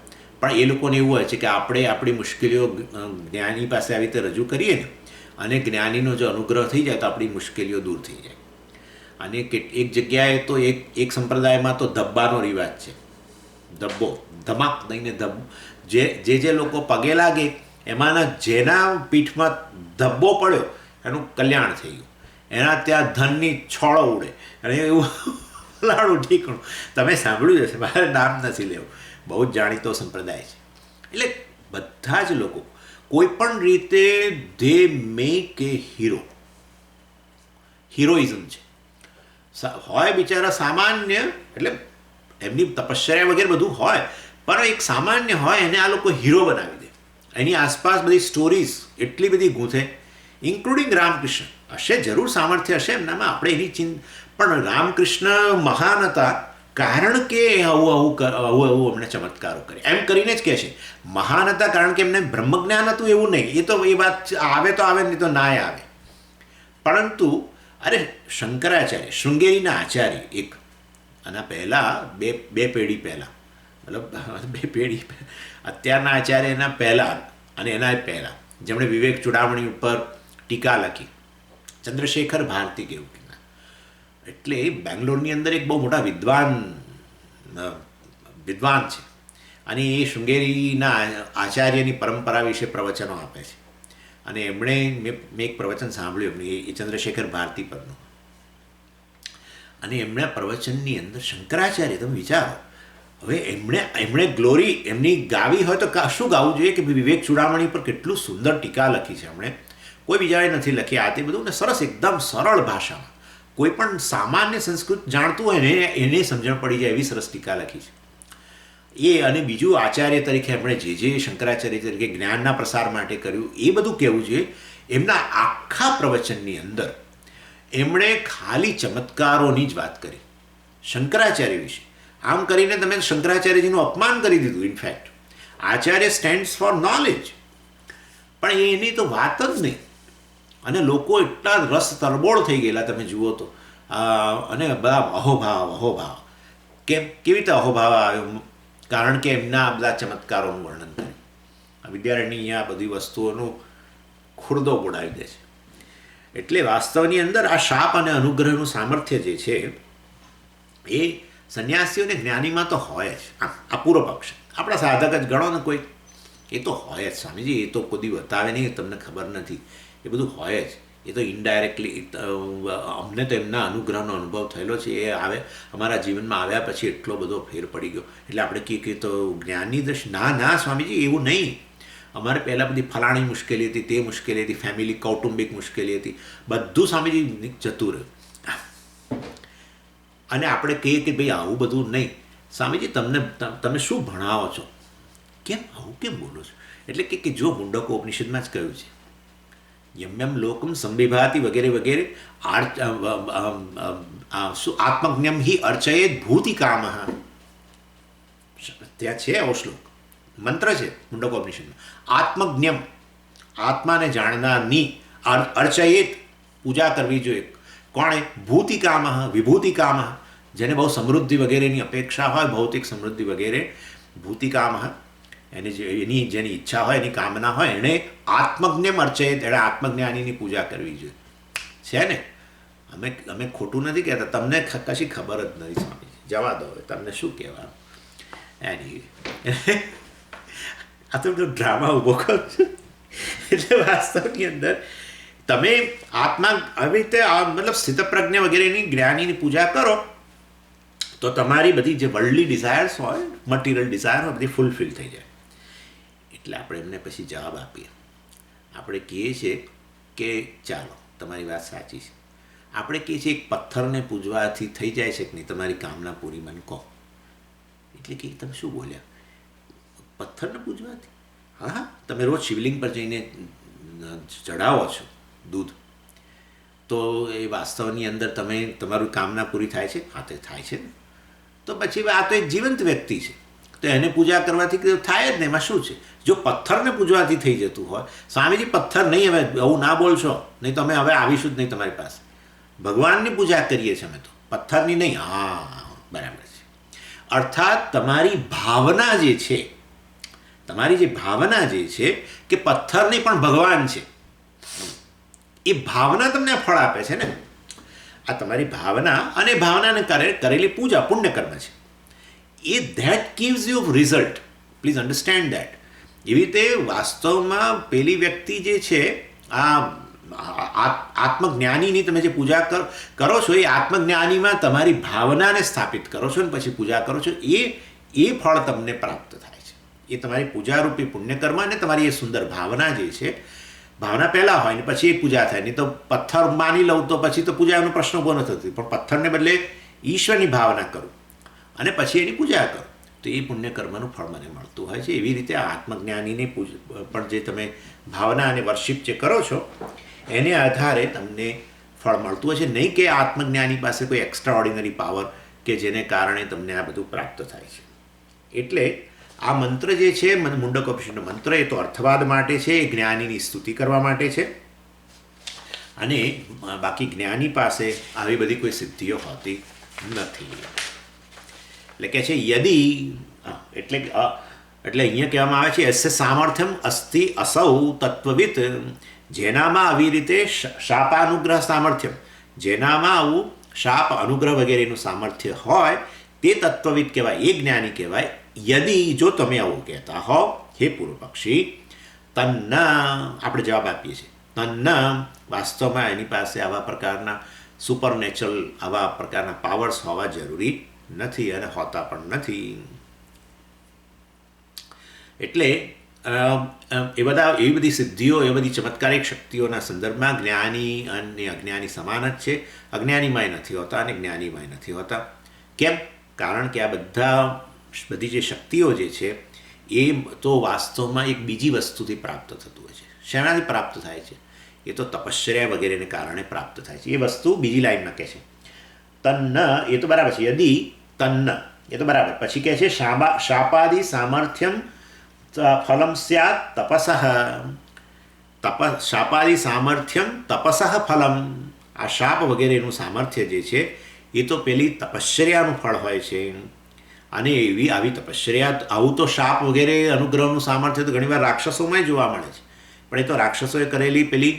પણ એ લોકોને એવું હોય છે કે આપણે આપણી મુશ્કેલીઓ જ્ઞાની પાસે આવી રીતે રજૂ કરીએ ને, અને જ્ઞાનીનો જો અનુગ્રહ થઈ જાય તો આપણી મુશ્કેલીઓ દૂર થઈ જાય. અને એક જગ્યાએ તો એક સંપ્રદાયમાં તો ધબ્બાનો રિવાજ છે. ધબ્બો, ધમાક દઈને જે લોકો પગે લાગે એમાંના જેના પીઠમાં ધબ્બો પડ્યો એનું કલ્યાણ થઈ ગયું, એના ત્યાં ધનની છોડો ઉડે, અને એવું લાડું ઠીકણું. તમે સાંભળ્યું હશે, મારે નામ નથી લેવું, બહુ જ જાણીતો સંપ્રદાય છે. એટલે બધા જ લોકો કોઈ પણ રીતે ધે મેક એ હિરોઇઝમ છે. હોય બિચારા સામાન્ય, એટલે એમની તપશ્ચર્યા વગેરે બધું હોય, પણ એક સામાન્ય હોય એને આ લોકો હીરો બનાવી દે. એની આસપાસ બધી સ્ટોરીઝ એટલી બધી ગૂંથે, ઇન્ક્લુડિંગ રામકૃષ્ણ. હશે જરૂર સામર્થ્ય હશે એમનામાં, આપણે એની પણ રામકૃષ્ણ મહાન હતા કારણ કે આવું એમણે ચમત્કારો કર્યા, એમ કરીને જ કહે છે મહાન હતા કારણ કે એમને બ્રહ્મજ્ઞાન હતું એવું નહીં. એ તો એ વાત આવે તો આવે, નહીં તો ના આવે. પરંતુ અરે શંકરાચાર્ય, શૃંગેરીના આચાર્ય, એક આના પહેલાં બે પેઢી પહેલાં, મતલબ બે પેઢી અત્યારના આચાર્ય એના પહેલાં અને એના પહેલાં, જેમણે વિવેક ચૂડામણી ઉપર ટીકા લખી, ચંદ્રશેખર ભારતી કેવું કીધા. એટલે બેંગ્લોરની અંદર એક બહુ મોટા વિદ્વાન છે, અને એ શૃંગેરીના આચાર્યની પરંપરા વિશે પ્રવચનો આપે છે. અને એમણે મેં એક પ્રવચન સાંભળ્યું એમણે, એ ચંદ્રશેખર ભારતી પરનું, અને એમના પ્રવચનની અંદર શંકરાચાર્ય, તમે વિચારો, હવે એમણે ગ્લોરી એમની ગાવી હોય તો શું ગાવું જોઈએ કે વિવેક ચૂડામણી પર કેટલું સુંદર ટીકા લખી છે એમણે, કોઈ બીજાએ નથી લખી. આ તે બધું ને સરસ એકદમ સરળ ભાષામાં કોઈ પણ સામાન્ય સંસ્કૃત જાણતું હોય ને એને સમજણ પડી જાય એવી સરસ ટીકા લખી છે એ. અને બીજું આચાર્ય તરીકે એમણે જે શંકરાચાર્ય તરીકે જ્ઞાનના પ્રસાર માટે કર્યું એ બધું કહેવું જોઈએ. એમના આખા પ્રવચનની અંદર એમણે ખાલી ચમત્કારોની જ વાત કરી શંકરાચાર્ય વિશે. આમ કરીને તમે શંકરાચાર્યજીનું અપમાન કરી દીધું. In fact Acharya stands four knowledge, પણ એની તો વાત જ નહીં. અને લોકો એટલા રસ તરબોળ થઈ ગયેલા તમે જુઓ તો, અને બધા અહોભાવ કેવી રીતે અહોભાવ આવ્યો? કારણ કે એમના બધા ચમત્કારોનું વર્ણન કર્યું. આ વિદ્યારણ્ય આ બધી વસ્તુઓનો ખુરદો બોડાવી દે છે. એટલે વાસ્તવની અંદર આ શાપ અને અનુગ્રહનું સામર્થ્ય જે છે એ સંન્યાસીઓને જ્ઞાનીમાં તો હોય જ. આ પૂર્વ પક્ષ આપણા સાધક જ ગણો ને કોઈ, એ તો હોય જ સ્વામીજી. એ તો કોઈ બતાવે નહીં, તમને ખબર નથી, એ બધું હોય જ. એ તો ઇનડાયરેક્ટલી અમને તો એમના અનુગ્રહનો અનુભવ થયેલો છે. એ આવે અમારા જીવનમાં આવ્યા પછી એટલો બધો ફેર પડી ગયો. એટલે આપણે કહીએ તો જ્ઞાનની દ્રષ્ટિ, ના સ્વામીજી એવું નહીં. અમારે પહેલાં બધી ફલાણી મુશ્કેલી હતી, તે મુશ્કેલી હતી, ફેમિલી કૌટુંબિક મુશ્કેલી હતી, બધું સ્વામીજી જતું રહ્યું. અને આપણે કહીએ કે ભાઈ આવું બધું નહીં. સ્વામીજી તમે શું ભણાવો છો? કેમ આવું કેમ બોલો છો? એટલે કે જો મુંડકો ઉપનિષદમાં જ કહ્યું છે યમ લોકમ સંબિભાતિ વગેરે વગેરે, શું આત્મજ્ઞમ હિ અર્ચયેત ભૂતિ કામ. ત્યાં છે આવો શ્લોક, મંત્ર છે મુંડકોપનિષદમાં. આત્મજ્ઞમ, આત્માને જાણનારની, અર્ચયેત, પૂજા કરવી જોઈએ. કોણે? ભૂતિ કામ, વિભૂતિ કામ, જેને બહુ સમૃદ્ધિ વગેરેની અપેક્ષા હોય, ભૌતિક સમૃદ્ધિ વગેરે, ભૂતિ કામ, એની જેની ઈચ્છા હોય, એની કામના હોય, એણે આત્મજ્ઞમ અર્ચયેત, એણે આત્મજ્ઞાનીની પૂજા કરવી જોઈએ. છે ને? અમે ખોટું નથી કહેતા, તમને કશી ખબર જ નથી સ્વામીજી. જવા દો, તમને શું કહેવાનું. એની આ તો બધો ડ્રામા ઊભો કરો છો. એટલે વાસ્તવની અંદર તમે આત્મા આવી રીતે મતલબ સ્થિતપ્રજ્ઞ વગેરેની જ્ઞાનીની પૂજા કરો તો તમારી બધી જે વર્લ્ડલી ડિઝાયર્સ હોય, મટીરિયલ ડિઝાયર હોય, બધી ફૂલફિલ થઈ જાય. એટલે આપણે એમને પછી જવાબ આપીએ. આપણે કહીએ છીએ કે ચાલો તમારી વાત સાચી છે. આપણે કહીએ છીએ એક પથ્થરને પૂજવાથી થઈ જાય છે કે નહીં તમારી કામના પૂરી, મને કહો. એટલે કે તમે શું બોલ્યા? પથ્થરને પૂજવાથી? હા, તમે રોજ શિવલિંગ પર જઈને ચડાવો છો દૂધ, તો એ વાસ્તવની અંદર તમે તમારું કામના પૂરી થાય છે? હા, તે થાય છે ને. તો પછી આ તો એક જીવંત વ્યક્તિ છે, તો એને પૂજા કરવાથી થાય જ ને, એમાં શું છે? જો પથ્થરને પૂજવાથી થઈ જતું હોય, સ્વામીજી પથ્થર નહીં, હવે આવું ના બોલશો, નહીં તો અમે હવે આવીશું જ નહીં તમારી પાસે. ભગવાનની પૂજા કરીએ છીએ અમે તો, પથ્થરની નહીં. હા, બરાબર છે. અર્થાત તમારી ભાવના જે છે, તમારી જે ભાવના જે છે કે પથ્થર નહીં પણ ભગવાન છે, એ ભાવના તમને ફળ આપે છે ને. આ તમારી ભાવના અને ભાવનાને કરેલી પૂજા પુણ્યકર્મ છે. એ that gives you result. Please understand that. એવી રીતે વાસ્તવમાં પેલી વ્યક્તિ જે છે, આ આત્મજ્ઞાનીની તમે જે પૂજા કરો છો, એ આત્મજ્ઞાનીમાં તમારી ભાવનાને સ્થાપિત કરો છો ને પછી પૂજા કરો છો, એ ફળ તમને પ્રાપ્ત થાય છે. એ તમારી પૂજારૂપી પુણ્યકર્મ અને તમારી એ સુંદર ભાવના જે છે, ભાવના પહેલાં હોય ને પછી એ પૂજા થાય. નહીં તો પથ્થર માની લઉં તો પછી તો પૂજાનો પ્રશ્ન ઊભો નથી થતો, પણ પથ્થરને બદલે ઈશ્વરની ભાવના કરું અને પછી એની પૂજા કરો તો એ પુણ્યકર્મનું ફળ મને મળતું હોય છે. એવી રીતે આ આત્મજ્ઞાનીની પણ જે તમે ભાવના અને વર્શિપ જે કરો છો એને આધારે તમને ફળ મળતું હોય છે. નહીં કે આત્મજ્ઞાની પાસે કોઈ એક્સ્ટ્રા ઓર્ડિનરી પાવર કે જેને કારણે તમને આ બધું પ્રાપ્ત થાય છે. એટલે આ મંત્ર જે છે, મુંડકોપનિષદનો મંત્ર, એ તો અર્થવાદ માટે છે, એ જ્ઞાનીની સ્તુતિ કરવા માટે છે. અને બાકી જ્ઞાની પાસે આવી બધી કોઈ સિદ્ધિઓ હોતી નથી. એટલે કે છે યદી, એટલે અહીંયા કહેવામાં આવે છે એસે સામર્થ્યમ અસ્તિ અસૌ તત્વવિત, જેનામાં આવી રીતે શાપાનુગ્રહ સામર્થ્યમ, જેનામાં આવું શાપ અનુગ્રહ વગેરેનું સામર્થ્ય હોય તે તત્વવિદ કહેવાય, એ જ્ઞાની કહેવાય. યદી, જો તમે આવું કહેતા હો હે પૂર્વ પક્ષી, તન્ન, આપણે જવાબ આપીએ છીએ, તન્ન, વાસ્તવમાં એની પાસે આવા પ્રકારના સુપરનેચરલ આવા પ્રકારના પાવર્સ હોવા જરૂરી નથી અને હોતા પણ નથી. એટલે એવી બધી સિદ્ધિઓ, એ બધી ચમત્કારિક શક્તિઓના સંદર્ભમાં જ્ઞાની અને અજ્ઞાની સમાન જ છે. અજ્ઞાનીમાંય નથી હોતા અને જ્ઞાનીમાંય નથી હોતા. કેમ? કારણ કે આ બધી જે શક્તિઓ જે છે એ તો વાસ્તવમાં એક બીજી વસ્તુથી પ્રાપ્ત થતું હોય છે. શેનાથી પ્રાપ્ત થાય છે? એ તો તપશ્ચર્યા વગેરેને કારણે પ્રાપ્ત થાય છે. એ વસ્તુ બીજી લાઈનમાં કહે છે તન્ન, એ તો બરાબર છે. યદી તન્ન, એ તો બરાબર. પછી કહે છે શાપાદિ સામર્થ્યમ ફલમ સ્યાત તપસઃ, શાપાદિ સામર્થ્યમ તપસઃ ફલમ. આ શાપ વગેરેનું સામર્થ્ય જે છે એ તો પેલી તપશ્ચર્યાનું ફળ હોય છે. અને આવી તપશ્ચર્યા, આવું તો શાપ વગેરે અનુગ્રહનું સામર્થ્ય તો ઘણીવાર રાક્ષસોમાં જોવા મળે છે, પણ એ તો રાક્ષસોએ કરેલી પેલી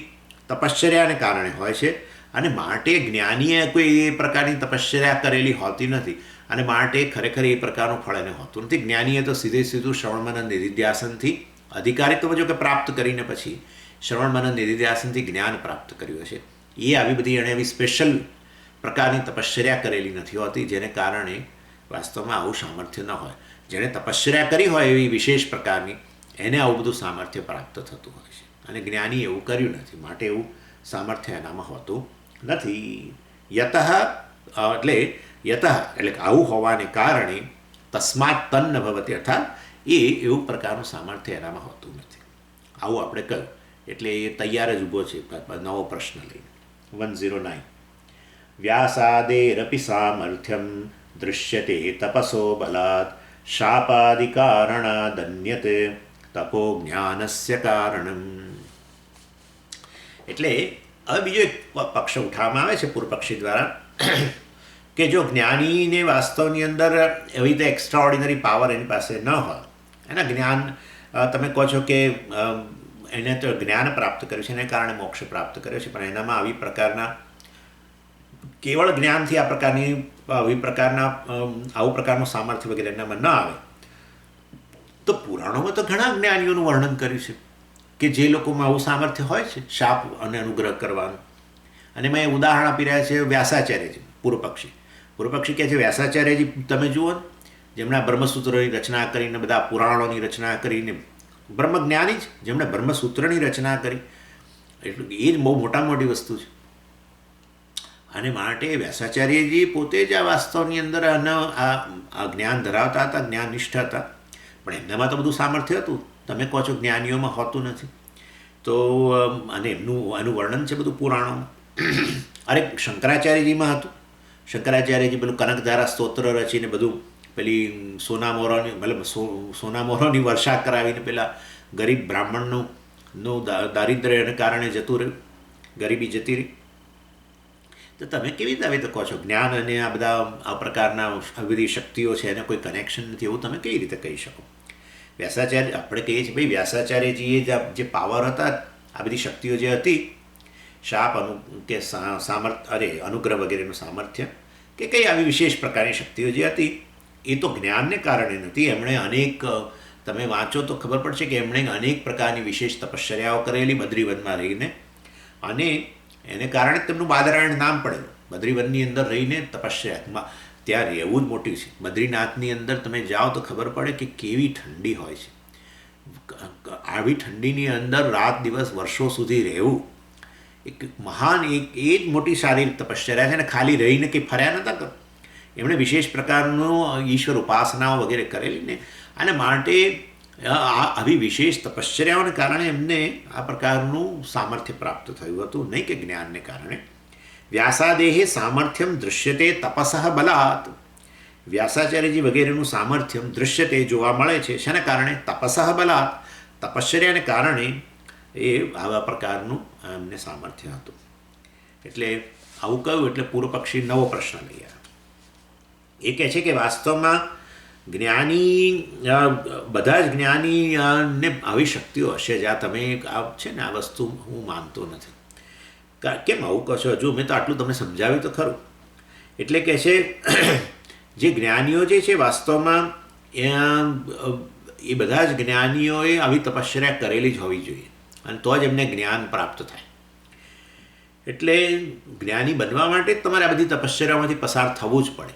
તપશ્ચર્યાને કારણે હોય છે. અને માટે જ્ઞાનીએ કોઈ એ પ્રકારની તપશ્ચર્યા કરેલી હોતી નથી અને માટે ખરેખર એ પ્રકારનું ફળ એને હોતું નથી. જ્ઞાનીએ તો સીધું શ્રવણ મનન નિધિધ્યાસનથી અધિકારીત્વ જો કે પ્રાપ્ત કરીને પછી શ્રવણ મનન નિધિધ્યાસનથી જ્ઞાન પ્રાપ્ત કર્યું છે. એ આવી બધી એણે એવી સ્પેશિયલ પ્રકારની તપશ્ચર્યા કરેલી નથી હોતી, જેને કારણે વાસ્તવમાં આવું સામર્થ્ય ન હોય. જેણે તપશ્ચર્યા કરી હોય એવી વિશેષ પ્રકારની, એને આવું બધું સામર્થ્ય પ્રાપ્ત થતું હોય છે. અને જ્ઞાની એવું કર્યું નથી, માટે એવું સામર્થ્ય એનામાં હોતું નથી. યતઃ, એટલે આવું હોવાને કારણે તસ્માત તન્ન ભવતી, અર્થાત એ એવું પ્રકારનું સામર્થ્ય એનામાં હોતું નથી. આવું આપણે કહ્યું એટલે એ તૈયાર જ ઊભો છે નવો પ્રશ્ન લઈને. 109 વ્યાસાદેરપી સામર્થ્યમ દૃશ્યતે તપસો બલાત શાપાદિકારણાદન્યતે તપો જ્ઞાનસ્ય કારણમ. એટલે હવે બીજો એક પક્ષ ઉઠાવવામાં આવે છે પૂર્વપક્ષી દ્વારા કે જો જ્ઞાનીને વાસ્તવની અંદર એવી રીતે એક્સ્ટ્રા ઓર્ડિનરી પાવર એની પાસે ન હોય, એના જ્ઞાન, તમે કહો છો કે એને તો જ્ઞાન પ્રાપ્ત કર્યું છે, એને કારણે મોક્ષ પ્રાપ્ત કર્યો છે, પણ એનામાં આવી પ્રકારના કેવળ જ્ઞાનથી આ પ્રકારની આવું પ્રકારનું સામર્થ્ય વગેરે એનામાં ન આવે તો પુરાણોમાં તો ઘણા જ્ઞાનીઓનું વર્ણન કર્યું છે કે જે લોકોમાં આવું સામર્થ્ય હોય છે શાપ અને અનુગ્રહ કરવાનું. અને મેં ઉદાહરણ આપી રહ્યા છે વ્યાસાચાર્યજી, પૂર્વપક્ષી કહે છે વ્યાસાચાર્યજી તમે જુઓ ને, જેમણે બ્રહ્મસૂત્રોની રચના કરીને, બધા પુરાણોની રચના કરીને, બ્રહ્મજ્ઞાની જ જેમણે બ્રહ્મસૂત્રની રચના કરી, એટલું એ જ બહુ મોટી વસ્તુ છે. અને માટે વ્યાસાચાર્યજી પોતે જ આ વાસ્તવની અંદર આ જ્ઞાન ધરાવતા હતા, જ્ઞાનનિષ્ઠ હતા, પણ એમનામાં તો બધું સામર્થ્ય હતું. તમે કહો છો જ્ઞાનીઓમાં હોતું નથી. તો અને એનું વર્ણન છે બધું પુરાણોમાં. અરે શંકરાચાર્યજીમાં હતું. શંકરાચાર્યજી પેલું કનકધારા સ્તોત્ર રચીને બધું પેલી સોનામોરોની વર્ષા કરાવીને પેલા ગરીબ બ્રાહ્મણનું દારિદ્ર્યને કારણે જતું રહ્યું, ગરીબી જતી રહી. તો તમે કેવી રીતે આવી કહો છો જ્ઞાન અને આ બધા આ પ્રકારના આ બધી શક્તિઓ છે એને કોઈ કનેક્શન નથી, એવું તમે કેવી રીતે કહી શકો? વ્યાસાચાર્ય આપણે કહીએ છીએ ભાઈ વ્યાસાચાર્યજીએ જે પાવર હતા, આ બધી શક્તિઓ જે હતી, શાપ અનુગ્રહ વગેરેનું સામર્થ્ય કે કંઈ આવી વિશેષ પ્રકારની શક્તિઓ જે હતી, એ તો જ્ઞાનને કારણે નથી. એમણે અનેક, તમે વાંચો તો ખબર પડશે કે એમણે અનેક પ્રકારની વિશેષ તપશ્ચર્યાઓ કરેલી બદ્રીવનમાં રહીને, અને એને કારણે તેમનું બાદરાયણ નામ પડેલું. બદ્રીવનની અંદર રહીને તપશ્ચર્યામાં ત્યાં રહેવું જ મોટી છે. બદ્રીનાથની અંદર તમે જાઓ તો ખબર પડે કે કેવી ઠંડી હોય છે. આવી ઠંડીની અંદર રાત દિવસ વર્ષો સુધી રહેવું એક મહાન એ જ મોટી શારીરિક તપશ્ચર્યા છે. અને ખાલી રહીને કંઈ ફર્યા નહોતા કરતા, એમણે વિશેષ પ્રકારનું ઈશ્વર ઉપાસનાઓ વગેરે કરેલી ને, અને માટે આવી વિશેષ તપશ્ચર્યાઓને કારણે એમને આ પ્રકારનું સામર્થ્ય પ્રાપ્ત થયું હતું, નહીં કે જ્ઞાનને કારણે. વ્યાસાદેહે સામર્થ્યમ દૃશ્યતે તપસઃ બલાત. વ્યાસાચાર્યજી વગેરેનું સામર્થ્યમ દૃશ્યતે જોવા મળે છે. શેના કારણે? તપસઃ બલાત, તપશ્ચર્યાને કારણે એ આવા પ્રકારનું એમને સામર્થ્ય હતું. એટલે આવું કહ્યું એટલે પૂર્વપક્ષી નવો પ્રશ્ન લઈ આવ્યો. એ કહે છે કે વાસ્તવમાં જ્ઞાની, બધા જ જ્ઞાનીને આવી શક્તિઓ હશે. જ્યાં તમે છે ને, આ વસ્તુ હું માનતો નથી. કેમ આવું કહો છો? હજુ મેં તો આટલું તમને સમજાવ્યું તો ખરું. એટલે કહે છે જે જ્ઞાનીઓ જે છે વાસ્તવમાં એ બધા જ જ્ઞાનીઓએ આવી તપશ્ચર્યા કરેલી જ હોવી જોઈએ, અને તો જ એમને જ્ઞાન પ્રાપ્ત થાય. એટલે જ્ઞાની બનવા માટે તમારે આ બધી તપશ્ચર્યામાંથી પસાર થવું જ પડે,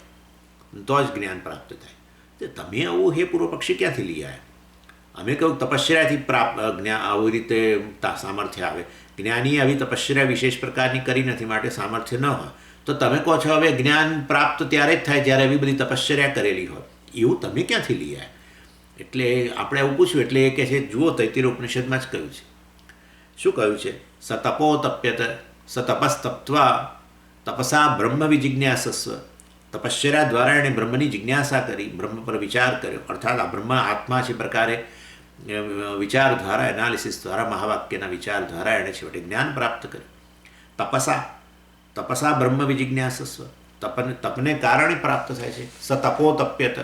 તો જ જ્ઞાન પ્રાપ્ત થાય. તો તમે આવું હે પૂર્વપક્ષી ક્યાંથી લઈ આવ્યા? અમે કહ્યું તપશ્ચર્યાથી આવી રીતે સામર્થ્ય આવે. જ્ઞાનીએ આવી તપશ્ચર્યા વિશેષ પ્રકારની કરી નથી, માટે સામર્થ્ય ન હોય. તો તમે કહો છો હવે જ્ઞાન પ્રાપ્ત ત્યારે જ થાય જ્યારે એવી બધી તપશ્ચર્યા કરેલી હોય. એવું તમે ક્યાંથી લઈ આવ્યા? એટલે આપણે આવું પૂછ્યું એટલે એ કહે છે, જુઓ તૈત્તિર ઉપનિષદમાં જ કહ્યું છે. શું કહ્યું છે? સ તપો તપ્યત સ તપસ્તપ્ત્વા તપસા બ્રહ્મ વિજિજ્ઞાસસ્વ. તપશ્ચર્યા દ્વારા એણે બ્રહ્મની જિજ્ઞાસા કરી, બ્રહ્મ પર વિચાર કર્યો. અર્થાત આ બ્રહ્મ આત્મા છે પ્રકારે વિચાર દ્વારા, એનાલિસિસ દ્વારા, મહાવાક્યના વિચાર દ્વારા એણે છેવટે જ્ઞાન પ્રાપ્ત કર્યું. તપસા બ્રહ્મ વિજિજ્ઞાસસ્વ. તપને કારણે પ્રાપ્ત થાય છે. સ તપો તપ્યત,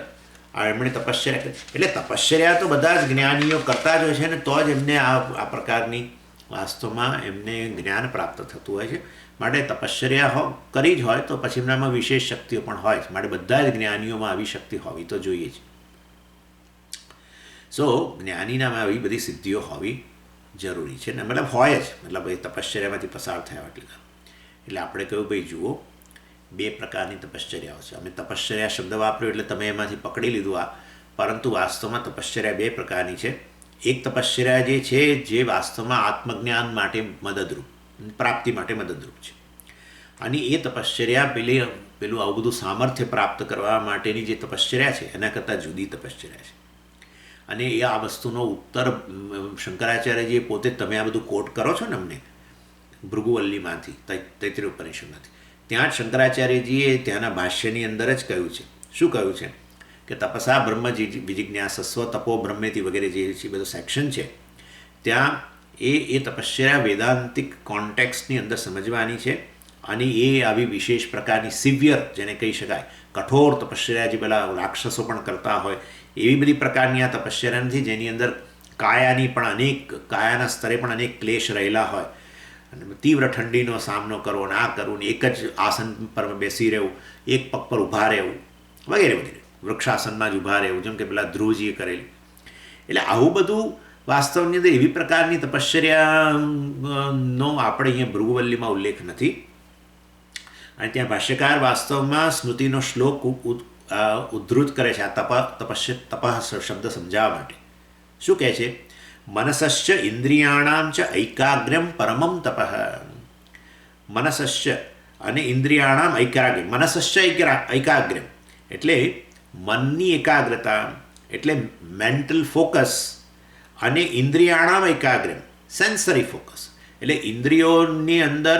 આ એમણે તપશ્ચર્યા કરી. એટલે તપશ્ચર્યા તો બધા જ જ્ઞાનીઓ કરતા જ હોય છે, ને તો જ એમને આ પ્રકારની વાસ્તવમાં એમને જ્ઞાન પ્રાપ્ત થતું હોય છે. માટે તપશ્ચર્યા કરી જ હોય તો પછી એમનામાં વિશેષ શક્તિઓ પણ હોય છે. માટે બધા જ જ્ઞાનીઓમાં આવી શક્તિ હોવી તો જોઈએ જ. જ્ઞાનીનામાં આવી બધી સિદ્ધિઓ હોવી જરૂરી છે ને, મતલબ હોય જ, મતલબ એ તપશ્ચર્યામાંથી પસાર થયા એટલે આપણે કહ્યું ભાઈ જુઓ, બે પ્રકારની તપશ્ચર્યાઓ છે. અમે તપશ્ચર્યા શબ્દ વાપર્યો એટલે તમે એમાંથી પકડી લીધું આ, પરંતુ વાસ્તવમાં તપશ્ચર્યા બે પ્રકારની છે. એક તપશ્ચર્યા જે છે જે વાસ્તવમાં આત્મજ્ઞાન માટે મદદરૂપ, પ્રાપ્તિ માટે મદદરૂપ છે. અને એ તપશ્ચર્યા પેલું આવું બધું સામર્થ્ય પ્રાપ્ત કરવા માટેની જે તપશ્ચર્યા છે એના કરતાં જુદી તપશ્ચર્યા છે. અને એ આ વસ્તુનો ઉત્તર શંકરાચાર્યજીએ પોતે, તમે આ બધું કોટ કરો છો ને અમને ભૃગુવલ્લીમાંથી, તૈત્તિરીય ઉપનિષદમાંથી, ત્યાં જ શંકરાચાર્યજીએ ત્યાંના ભાષ્યની અંદર જ કહ્યું છે. શું કહ્યું છે? કે તપસા બ્રહ્મ વિજિજ્ઞાસસ્વ તપો બ્રહ્મેતિ વગેરે જે છે બધું સેક્શન છે, ત્યાં એ તપશ્ચર્યા વેદાંતિક કોન્ટેક્સ્ટની અંદર સમજવાની છે. અને એ આવી વિશેષ પ્રકારની સિવિયર, જેને કહી શકાય કઠોર તપશ્ચર્યા, જે પેલા રાક્ષસો પણ કરતા હોય એવી બધી પ્રકારની આ તપશ્ચર્યા નથી, જેની અંદર કાયાના સ્તરે પણ અનેક ક્લેશ રહેલા હોય. અને તીવ્ર ઠંડીનો સામનો કરવો અને આ કરવું ને એક જ આસન પર બેસી રહેવું, એક પગ પર ઊભા રહેવું વગેરે વગેરે, વૃક્ષાસનમાં જ ઊભા રહેવું જેમ કે પેલા ધ્રુવજીએ કરેલી. એટલે આવું બધું વાસ્તવની અંદર એવી પ્રકારની તપશ્ચર્યાનો આપણે અહીંયા ભૃગુવલ્લીમાં ઉલ્લેખ નથી. અને ત્યાં ભાષ્યકાર વાસ્તવમાં સ્મૃતિનો શ્લોક ઉદ્ધૃત કરે છે આ તપઃ શબ્દ સમજાવવા માટે. શું કહે છે? મનસશ્ચ ઇન્દ્રિયાણામ ચ ઐકાગ્ર્યમ પરમમ તપઃ. મનસશ્ચ અને ઇન્દ્રિયાણામ ઐકાગ્ર્યમ, મનસશ્ચ ઐકાગ્ર્યમ એટલે મનની એકાગ્રતા, એટલે મેન્ટલ ફોકસ, અને ઇન્દ્રિયાણામ એકાગ્રમ સેન્સરી ફોકસ એટલે ઇન્દ્રિયોની અંદર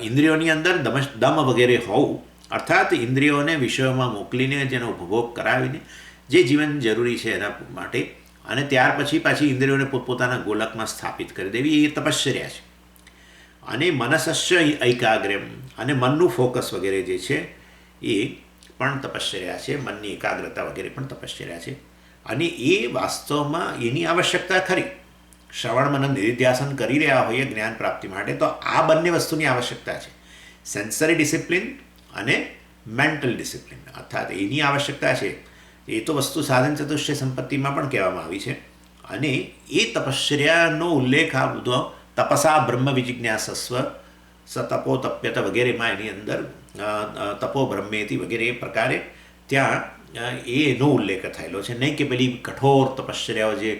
ઇન્દ્રિયોની અંદર દમ વગેરે હોવું, અર્થાત ઇન્દ્રિયોને વિષયોમાં મોકલીને જેનો ઉપભોગ કરાવીને જે જીવન જરૂરી છે એના માટે, અને ત્યાર પછી પાછી ઇન્દ્રિયોને પોતપોતાના ગોલકમાં સ્થાપિત કરી દેવી એ તપશ્ચર્યા છે. અને મનસશ્ય ઐકાગ્રમ અને મનનું ફોકસ વગેરે જે છે એ પણ તપશ્ચર્યા છે, મનની એકાગ્રતા વગેરે પણ તપશ્ચર્યા છે. અને એ વાસ્તવમાં એની આવશ્યકતા ખરી. શ્રવણ મનન નિધિધ્યાસન કરી રહ્યા હોઈએ જ્ઞાન પ્રાપ્તિ માટે તો આ બંને વસ્તુની આવશ્યકતા છે, સેન્સરી ડિસિપ્લિન અને મેન્ટલ ડિસિપ્લિન, અર્થાત એની આવશ્યકતા છે. એ તો વસ્તુ સાધન ચતુષ્ટય સંપત્તિમાં પણ કહેવામાં આવી છે. અને એ તપશ્ચર્યાનો ઉલ્લેખ આ બધો તપસા બ્રહ્મ વિજિજ્ઞાસસ્વ સ તપો તપ્યત વગેરેમાં એની અંદર તપો બ્રહ્મેતી વગેરે એ પ્રકારે ત્યાં એનો ઉલ્લેખ થયેલો છે. નહીં કે પેલી કઠોર તપશ્ચર્યાઓ જે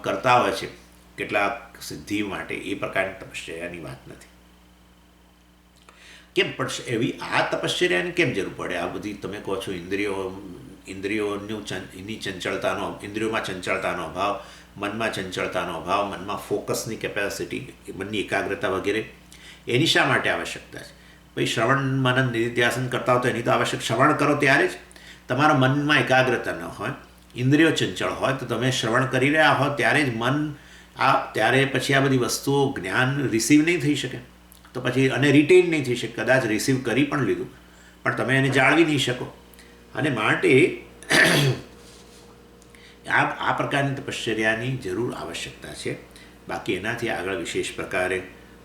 કરતા હોય છે કેટલાક સિદ્ધિ માટે, એ પ્રકારની તપશ્ચર્યાની વાત નથી. કેમ પડશે એવી આ તપશ્ચર્યાની કેમ જરૂર પડે? આ બધી તમે કહો છો એની ચંચળતાનો, ઇન્દ્રિયોમાં ચંચળતાનો અભાવ, મનમાં ચંચળતાનો અભાવ, મનમાં ફોકસની કેપેસિટી, મનની એકાગ્રતા વગેરે એની શા માટે આવશ્યકતા છે? ભાઈ શ્રવણ મનન નિધિધ્યાસન કરતા હો તો એની તો આવશ્યક, શ્રવણ કરો ત્યારે જ તમારા મનમાં એકાગ્રતા ન હોય, ઇન્દ્રિયો ચંચળ હોય, તો તમે શ્રવણ કરી રહ્યા હો ત્યારે જ મન ત્યારે પછી આ બધી વસ્તુઓ જ્ઞાન રિસીવ નહીં થઈ શકે, તો પછી અને રિટેન નહીં થઈ શકે. કદાચ રિસીવ કરી પણ લીધું પણ તમે એને જાળવી નહીં શકો. અને માટે આ પ્રકારની તપશ્ચર્યાની જરૂર આવશ્યકતા છે. બાકી એનાથી આગળ વિશેષ પ્રકારે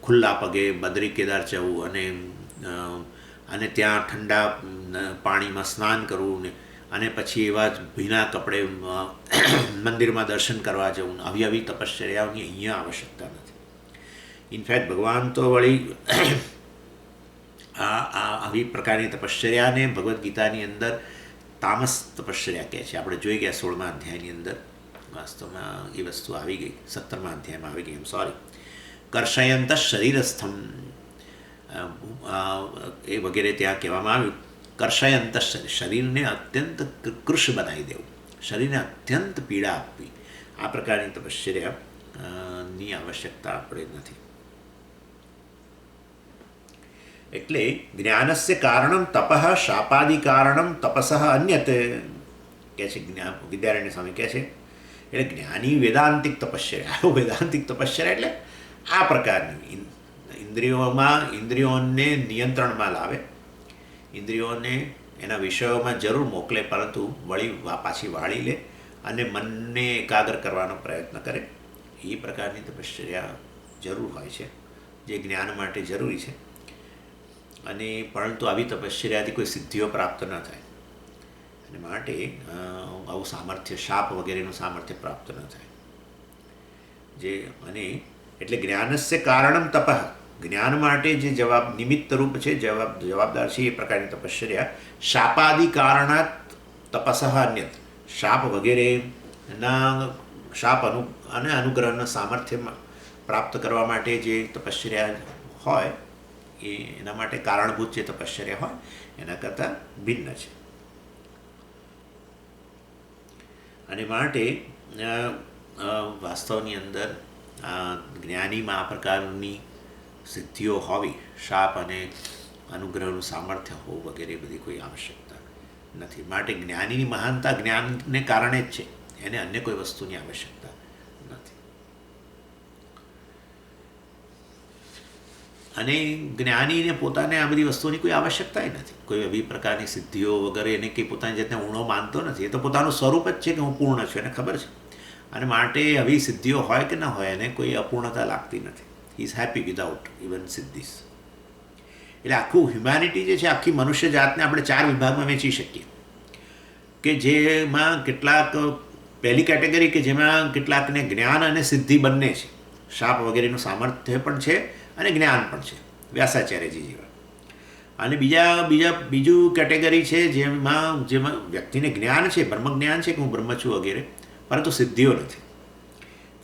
ખુલ્લા પગે બદ્રી કેદાર જવું અને ત્યાં ઠંડા પાણીમાં સ્નાન કરવું ને અને પછી એવા જ ભીના કપડે મંદિરમાં દર્શન કરવા જવું, આવી તપશ્ચર્યાઓની અહીંયા આવશ્યકતા નથી. ઇનફેક્ટ ભગવાન તો વળી આવી પ્રકારની તપશ્ચર્યાને ભગવદ્ ગીતાની અંદર તામસ તપશ્ચર્યા કહે છે. આપણે જોઈ ગયા 16મા અધ્યાયની અંદર વાસ્તવમાં એ વસ્તુ આવી ગઈ, 17મા અધ્યાયમાં આવી ગઈ, સોરી. કર્ષયંત શરીરસ્થમ એ વગેરે ત્યાં કહેવામાં આવ્યું. કર્ષયંત શરીરને અત્યંત કૃશ બનાવી દેવું, શરીરને અત્યંત પીડા આપવી, આ પ્રકારની તપશ્ચર્યાની આવશ્યકતા આપણે નથી. એટલે જ્ઞાનસ્ય કારણમ તપઃ શાપાદિ કારણમ તપસઃ અન્યત કહે છે વિદ્યારણ્ય સ્વામી કહે છે. એટલે જ્ઞાની વેદાંતિક તપશ્ચર્યા, વેદાંતિક તપશ્ચર્યા એટલે આ પ્રકારની ઇન્દ્રિયોને નિયંત્રણમાં લાવે, ઇન્દ્રિયોને એના વિષયોમાં જરૂર મોકલે પરંતુ વળી પાછી વાળી લે અને મનને એકાગ્ર કરવાનો પ્રયત્ન કરે. એ પ્રકારની તપશ્ચર્યા જરૂર હોય છે, જે જ્ઞાન માટે જરૂરી છે. અને પરંતુ આવી તપશ્ચર્યાથી કોઈ સિદ્ધિઓ પ્રાપ્ત ન થાય, અને માટે આવું સામર્થ્ય, શાપ વગેરેનું સામર્થ્ય પ્રાપ્ત ન થાય. અને એટલે જ્ઞાનસ્ય કારણમ તપઃ, જ્ઞાન માટે જે નિમિત્ત રૂપ છે, જવાબદાર છે એ પ્રકારની તપશ્ચર્યા. શાપાદિ કારણાત તપસઃ અન્યત, શાપ વગેરેના અને અનુગ્રહના સામર્થ્ય પ્રાપ્ત કરવા માટે જે તપશ્ચર્યા હોય એના માટે કારણભૂત જે તપશ્ચર્યા હોય એના કરતાં ભિન્ન છે. અને માટે વાસ્તવની અંદર જ્ઞાનીમાં આ પ્રકારની સિદ્ધિઓ હોવી, શાપ અને અનુગ્રહનું સામર્થ્ય હોવું વગેરે બધી કોઈ આવશ્યકતા નથી. માટે જ્ઞાનીની મહાનતા જ્ઞાનને કારણે જ છે, એને અન્ય કોઈ વસ્તુની આવશ્યકતા નથી. અને જ્ઞાનીને પોતાને આ બધી વસ્તુની કોઈ આવશ્યકતા નથી. કોઈ એવી પ્રકારની સિદ્ધિઓ વગેરે એને કંઈ પોતાની જાતને ઊણો માનતો નથી. એ તો પોતાનું સ્વરૂપ જ છે કે હું પૂર્ણ છું, એને ખબર છે. અને માટે આવી સિદ્ધિઓ હોય કે ન હોય એને કોઈ અપૂર્ણતા લાગતી નથી. He is happy without even siddhis. એટલે આખું હ્યુમેનિટી જે છે, આખી મનુષ્ય જાતને આપણે 4 વિભાગમાં વહેંચી શકીએ, કે જેમાં કેટલાક પહેલી કેટેગરી કે જેમાં કેટલાકને જ્ઞાન અને સિદ્ધિ બંને છે, શાપ વગેરેનું સામર્થ્ય પણ છે અને જ્ઞાન પણ છે, વ્યાસાચાર્યજી જેવા. અને બીજું કેટેગરી છે જેમાં વ્યક્તિને જ્ઞાન છે, બ્રહ્મજ્ઞાન છે કે હું બ્રહ્મ છું વગેરે, પરંતુ સિદ્ધિઓ નથી.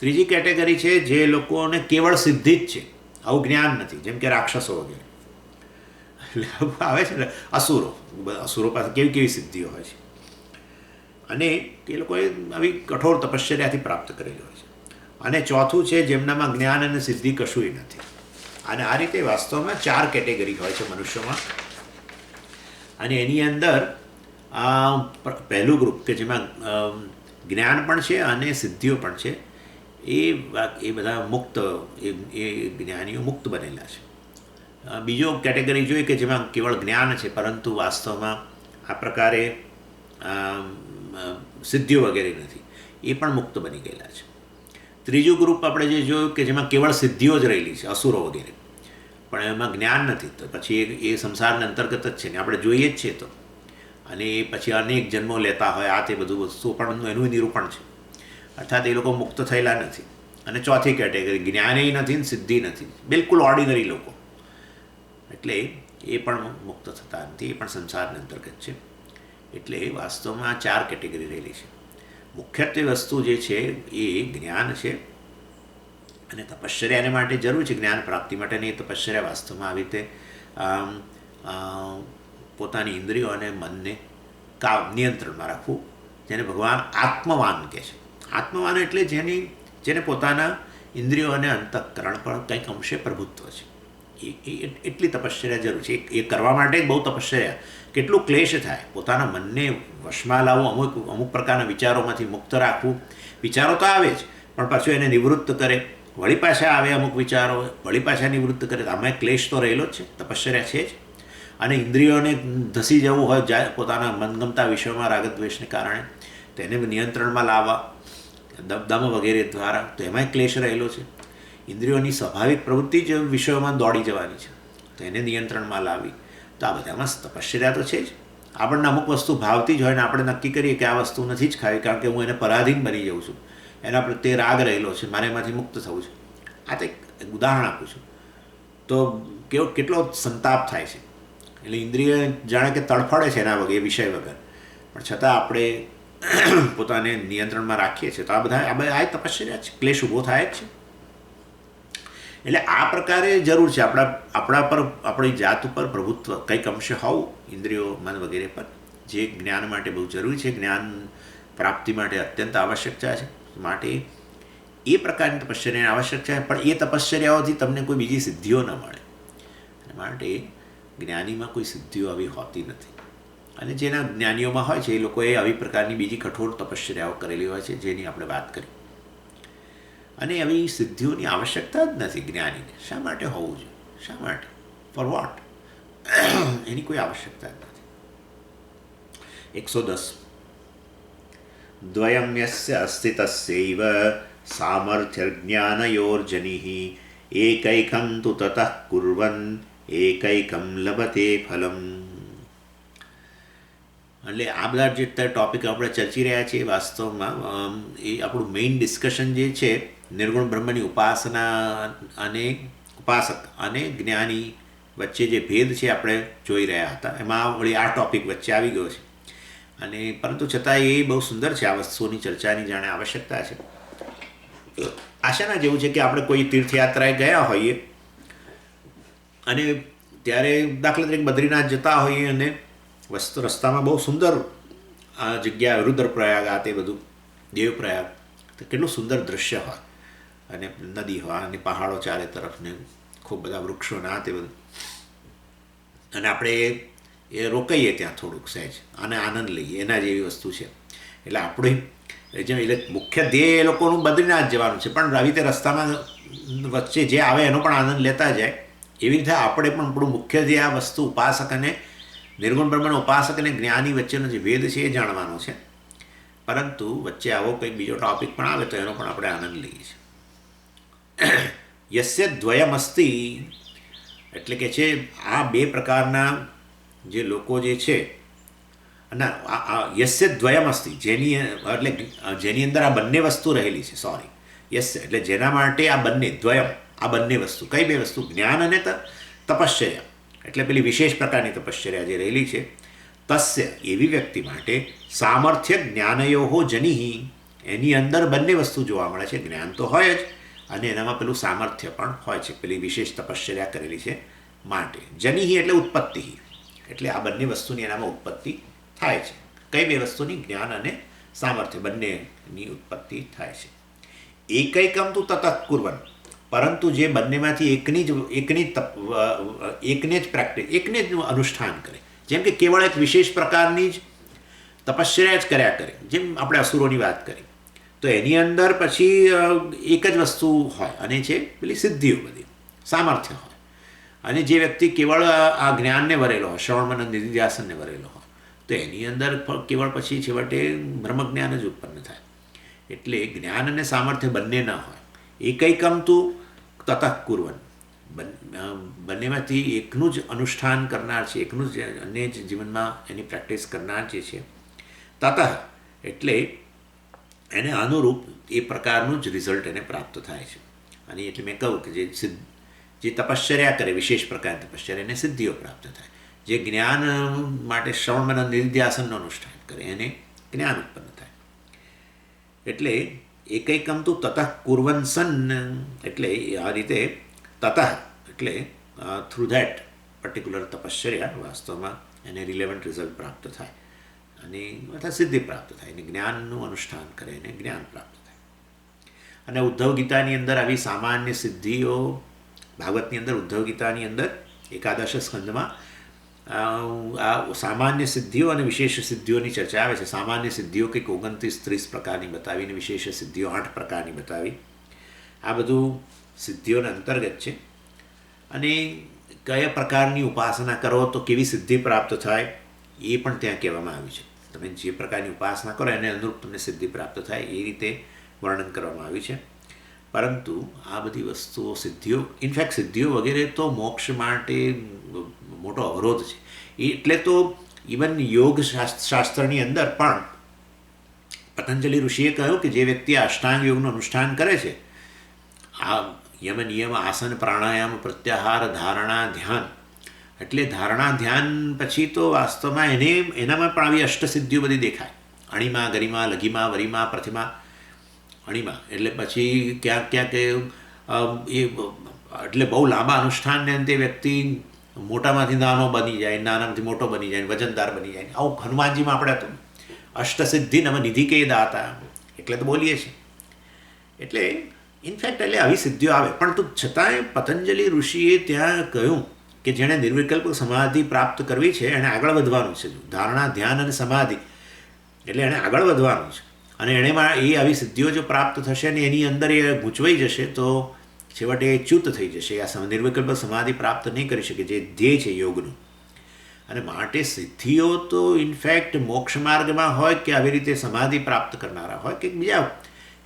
ત્રીજી કેટેગરી છે જે લોકોને કેવળ સિદ્ધિ જ છે, આવું જ્ઞાન નથી, જેમ કે રાક્ષસો વગેરે. એટલે આવે છે ને અસુરો પાસે કેવી કેવી સિદ્ધિઓ હોય છે, અને એ લોકોએ આવી કઠોર તપશ્ચર્યાથી પ્રાપ્ત કરેલી હોય છે. અને ચોથું છે જેમનામાં જ્ઞાન અને સિદ્ધિ કશુંય નથી. અને આ રીતે વાસ્તવમાં 4 કેટેગરી હોય છે મનુષ્યોમાં. અને એની અંદર પહેલું ગ્રુપ કે જેમાં જ્ઞાન પણ છે અને સિદ્ધિઓ પણ છે, એ બધા મુક્ત, એ જ્ઞાનીઓ મુક્ત બનેલા છે. બીજો કેટેગરી જોઈએ કે જેમાં કેવળ જ્ઞાન છે પરંતુ વાસ્તવમાં આ પ્રકારે સિદ્ધિઓ વગેરે નથી, એ પણ મુક્ત બની ગયેલા છે. ત્રીજું ગ્રુપ આપણે જે જોયું કે જેમાં કેવળ સિદ્ધિઓ જ રહેલી છે, અસુરો વગેરે, પણ એમાં જ્ઞાન નથી, તો પછી એ સંસારના અંતર્ગત જ છે ને આપણે જોઈએ જ છીએ. તો અને એ પછી અનેક જન્મો લેતા હોય, આ તે બધું વસ્તુ પણ એનું નિરૂપણ છે, અર્થાત એ લોકો મુક્ત થયેલા નથી. અને ચોથી કેટેગરી જ્ઞાનેય નથી ને સિદ્ધિ નથી, બિલકુલ ઓર્ડિનરી લોકો, એટલે એ પણ મુક્ત થતા નથી, એ પણ સંસારના અંતર્ગત છે. એટલે વાસ્તવમાં 4 કેટેગરી રહેલી છે. મુખ્યત્વે વસ્તુ જે છે એ જ્ઞાન છે, અને તપશ્ચર્યાને માટે જરૂર છે જ્ઞાન પ્રાપ્તિ માટેની. એ તપશ્ચર્યા વાસ્તવમાં આવી રીતે પોતાની ઇન્દ્રિયો અને મનને નિયંત્રણમાં રાખવું, જેને ભગવાન આત્મવાન કહે છે. આત્મવાન એટલે જેને પોતાના ઇન્દ્રિયો અને અંતઃકરણ પર કંઈક અંશે પ્રભુત્વ છે. એટલી તપશ્ચર્યા જરૂર છે. એ કરવા માટે બહુ તપશ્ચર્યા, કેટલું ક્લેશ થાય, પોતાના મનને વશમાં લાવવું, અમુક પ્રકારના વિચારોમાંથી મુક્ત રાખવું. વિચારો તો આવે જ, પણ પાછું એને નિવૃત્ત કરે, વળી પાછા આવે અમુક વિચારો, વળી પાછા નિવૃત્ત કરે. આમાં ક્લેશ તો રહેલો જ છે, તપશ્ચર્યા છે જ. અને ઇન્દ્રિયોને ધસી જવું હોય પોતાના મનગમતા વિષયોમાં રાગદ્વેષને કારણે, તેને નિયંત્રણમાં લાવવા દમ વગેરે દ્વારા, તો એમાંય ક્લેશ રહેલો છે. ઇન્દ્રિયોની સ્વાભાવિક પ્રવૃત્તિ જ વિષયોમાં દોડી જવાની છે, તો એને નિયંત્રણમાં લાવવી. તો આ બધામાં તપશ્ચર્યા તો છે જ. આપણને અમુક વસ્તુ ભાવતી જ હોય ને આપણે નક્કી કરીએ કે આ વસ્તુ નથી જ ખાવી, કારણ કે હું એને પરાધીન બની જાઉં છું, એના પ્રત્યે રાગ રહેલો છે, મારે એમાંથી મુક્ત થવું છે. આ તો એક ઉદાહરણ આપું છું. તો કેટલો સંતાપ થાય છે. એટલે ઇન્દ્રિય જાણે કે તડફડે છે એના વગર, એ વિષય વગર, પણ છતાં આપણે પોતાને નિયંત્રણમાં રાખીએ છીએ. તો આ બધા તપશ્ચર્યા છે, ક્લેશ ઊભો થાય જ છે. એટલે આ પ્રકારે જરૂર છે આપણી જાત ઉપર પ્રભુત્વ કંઈક અંશે હોવું, ઇન્દ્રિયો મન વગેરે પર, જે જ્ઞાન માટે બહુ જરૂરી છે, જ્ઞાન પ્રાપ્તિ માટે અત્યંત આવશ્યકતા છે. માટે એ પ્રકારની તપશ્ચર્યાની આવશ્યકતા છે, પણ એ તપશ્ચર્યાઓથી તમને કોઈ બીજી સિદ્ધિઓ ન મળે. માટે જ્ઞાનીમાં કોઈ સિદ્ધિઓ આવી હોતી નથી. અને જેના જ્ઞાનીઓમાં હોય છે એ લોકોએ આવી પ્રકારની બીજી કઠોર તપશ્ચર્યાઓ કરેલી હોય છે, જેની આપણે વાત કરી. અને આવી સિદ્ધિઓની આવશ્યકતા જ નથી જ્ઞાનીને. શા માટે હોવું જોઈએ? શા માટે? Four vote? એની કોઈ આવશ્યકતા જ નથી. 110 દ્વયમ યસ્ય અસ્તિ તસ્યૈવ સામર્થ્ય જ્ઞાનયોર્જનિઃ એકૈકં તુ તતઃ કુર્વન એકૈકં લભતે ફલમ. એટલે આ બધા જે ટોપિક આપણે ચર્ચી રહ્યા છીએ, વાસ્તવમાં એ આપણું મેઇન ડિસ્કશન જે છે નિર્ગુણ બ્રહ્મની ઉપાસના અને ઉપાસક અને જ્ઞાની વચ્ચે જે ભેદ છે આપણે જોઈ રહ્યા હતા. એમાં વળી આ ટોપિક વચ્ચે આવી ગયો છે. અને પરંતુ છતાં એ બહુ સુંદર છે. આ વસ્તુઓની ચર્ચાની જાણે આવશ્યકતા છે. આશાના જેવું છે કે આપણે કોઈ તીર્થયાત્રાએ ગયા હોઈએ અને ત્યારે દાખલા તરીકે બદ્રીનાથ જતા હોઈએ અને રસ્તામાં બહુ સુંદર આ જગ્યા, રુદ્રપ્રયાગ, આ તે બધું દેવપ્રયાગ, તો કેટલું સુંદર દૃશ્ય હોય, અને નદી હોય અને પહાડો ચારે તરફ ને ખૂબ બધા વૃક્ષો ના તે બધું, અને આપણે એ રોકાઈએ ત્યાં થોડુંક સહેજ અને આનંદ લઈએ, એના જેવી વસ્તુ છે. એટલે આપણે એટલે મુખ્ય ધ્યેય એ લોકોનું બદ્રીનાથ જવાનું છે, પણ આવી રીતે રસ્તામાં વચ્ચે જે આવે એનો પણ આનંદ લેતા જાય. એવી રીતે આપણે પણ આપણું મુખ્ય ધ્યેય આ વસ્તુ ઉપાસક અને નિર્ગુણ બ્રહ્મનો ઉપાસક અને જ્ઞાની વચ્ચેનો જે ભેદ છે એ જાણવાનો છે. પરંતુ વચ્ચે આવો કંઈક બીજો ટૉપિક પણ આવે તો એનો પણ આપણે આનંદ લઈએ છીએ. યસ્ય દ્વયમસ્તિ એટલે કે છે આ બે પ્રકારના જે લોકો જે છે, અને યસ્ય દ્વયમસ્તિ જેની અંદર આ બંને વસ્તુ રહેલી છે, સોરી, યસ્ય એટલે જેના માટે આ બંને દ્વયમ, આ બંને વસ્તુ, કઈ બે વસ્તુ? જ્ઞાન અને તપશ્ચર્યા, એટલે પેલી વિશેષ પ્રકારની તપશ્ચર્યા જે રહેલી છે, તસ્ય એવી વ્યક્તિ માટે સામર્થ્ય જ્ઞાનયોહો જનિહી, એની અંદર બંને વસ્તુ જોવા મળે છે. જ્ઞાન તો હોય જ અને એનામાં પેલું સામર્થ્ય પણ હોય છે, પેલી વિશેષ તપશ્ચર્યા કરેલી છે માટે. જનિહી એટલે ઉત્પત્તિ, એટલે આ બંને વસ્તુની એનામાં ઉત્પત્તિ થાય છે. કઈ બે વસ્તુની? જ્ઞાન અને સામર્થ્ય, બંનેની ઉત્પત્તિ થાય છે. એકૈકમ તું તતઃ કુર્વન, પરંતુ જે બંનેમાંથી એકને જ પ્રેક્ટિસ, એકને જ અનુષ્ઠાન કરે, જેમ કે કેવળ એક વિશેષ પ્રકારની જ તપશ્ચર્યા જ કર્યા કરે, જેમ આપણે અસુરોની વાત કરી, તો એની અંદર પછી એક જ વસ્તુ હોય અને છે પેલી સિદ્ધિઓ બધી, સામર્થ્ય હોય. અને જે વ્યક્તિ કેવળ આ જ્ઞાનને વરેલો હોય, શ્રવણ મનન નિધિધ્યાસનને વરેલો હોય, તો એની અંદર કેવળ પછી છેવટે બ્રહ્મજ્ઞાન જ ઉત્પન્ન થાય. એટલે જ્ઞાન અને સામર્થ્ય બંને ના હોય. એકૈકમ તું તતઃ કુર્વન, બંનેમાંથી એકનું જ અનુષ્ઠાન કરનાર છે, એકનું જ અને જ જીવનમાં એની પ્રેક્ટિસ કરનાર જે છે, તતઃ એટલે એને અનુરૂપ એ પ્રકારનું જ રિઝલ્ટ એને પ્રાપ્ત થાય છે. અને એટલે મેં કહું કે જે તપશ્ચર્યા કરે, વિશેષ પ્રકારની તપશ્ચર્યા, એને સિદ્ધિઓ પ્રાપ્ત થાય. જે જ્ઞાન માટે શ્રવણ મનન નિધિધ્યાસનનું અનુષ્ઠાન કરે એને જ્ઞાન ઉત્પન્ન થાય. એટલે એકૈકમ તું તતઃ કુર્વન સન, એટલે આ રીતે તતઃ એટલે થ્રુ ધેટ પર્ટિક્યુલર તપશ્ચર્યા વાસ્તવમાં એને રિલેવન્ટ રિઝલ્ટ પ્રાપ્ત થાય અને અથવા સિદ્ધિ પ્રાપ્ત થાય, અને જ્ઞાનનું અનુષ્ઠાન કરે એને જ્ઞાન પ્રાપ્ત થાય. અને ઉદ્ધવ ગીતાની અંદર આવી સામાન્ય સિદ્ધિઓ, ભાગવતની અંદર ઉદ્ધવ ગીતાની અંદર એકાદશ સ્કંદમાં આ સામાન્ય સિદ્ધિઓ અને વિશેષ સિદ્ધિઓની ચર્ચા આવે છે. સામાન્ય સિદ્ધિઓ કંઈક 29-30 પ્રકારની બતાવીને વિશેષ સિદ્ધિઓ 8 પ્રકારની બતાવી. આ બધું સિદ્ધિઓના અંતર્ગત છે. અને કયા પ્રકારની ઉપાસના કરો તો કેવી સિદ્ધિ પ્રાપ્ત થાય એ પણ ત્યાં કહેવામાં આવ્યું છે. તમે જે પ્રકારની ઉપાસના કરો એને અનુરૂપ તમને સિદ્ધિ પ્રાપ્ત થાય એ રીતે વર્ણન કરવામાં આવ્યું છે. પરંતુ આ બધી વસ્તુઓ, સિદ્ધિઓ, ઇનફેક્ટ સિદ્ધિઓ વગેરે તો મોક્ષ માટે મોટો અવરોધ છે. એટલે તો ઇવન યોગ શાસ્ત્રની અંદર પણ પતંજલિ ઋષિએ કહ્યું કે જે વ્યક્તિ આ અષ્ટાંગ યોગનું અનુષ્ઠાન કરે છે, આ યમ નિયમ આસન પ્રાણાયામ પ્રત્યાહાર ધારણા ધ્યાન, એટલે ધારણા ધ્યાન પછી તો વાસ્તવમાં એનામાં પણ આવી અષ્ટસિદ્ધિઓ બધી દેખાય. અણિમા, ગરિમા, લઘિમા, વરિમા, પ્રતિમા. અણિમા એટલે પછી ક્યાંક ક્યાંક એ એટલે બહુ લાંબા અનુષ્ઠાનને અંતે વ્યક્તિ મોટામાંથી નાનો બની જાય, નાનામાંથી મોટો બની જાય, વજનદાર બની જાય. આવું હનુમાનજીમાં આપણે હતું, અષ્ટસિદ્ધિ નવ નિધિ કે દાતા, એટલે તો બોલીએ છીએ. એટલે ઇનફેક્ટ એટલે આવી સિદ્ધિઓ આવે, પરંતુ છતાંય પતંજલિ ઋષિએ ત્યાં કહ્યું કે જેણે નિર્વિકલ્પ સમાધિ પ્રાપ્ત કરવી છે એણે આગળ વધવાનું છે. ધારણા, ધ્યાન અને સમાધિ એટલે એણે આગળ વધવાનું છે. અને એનેમાં એ આવી સિદ્ધિઓ જો પ્રાપ્ત થશે ને એની અંદર એ ગૂંચવાઈ જશે તો છેવટે એ ચ્યુત થઈ જશે. આ નિર્વિકલ્પ સમાધિ પ્રાપ્ત નહીં કરી શકે, જે ધ્યેય છે યોગનું. અને માટે સિદ્ધિઓ તો ઇનફેક્ટ મોક્ષ માર્ગમાં હોય કે આવી રીતે સમાધિ પ્રાપ્ત કરનારા હોય કે બીજા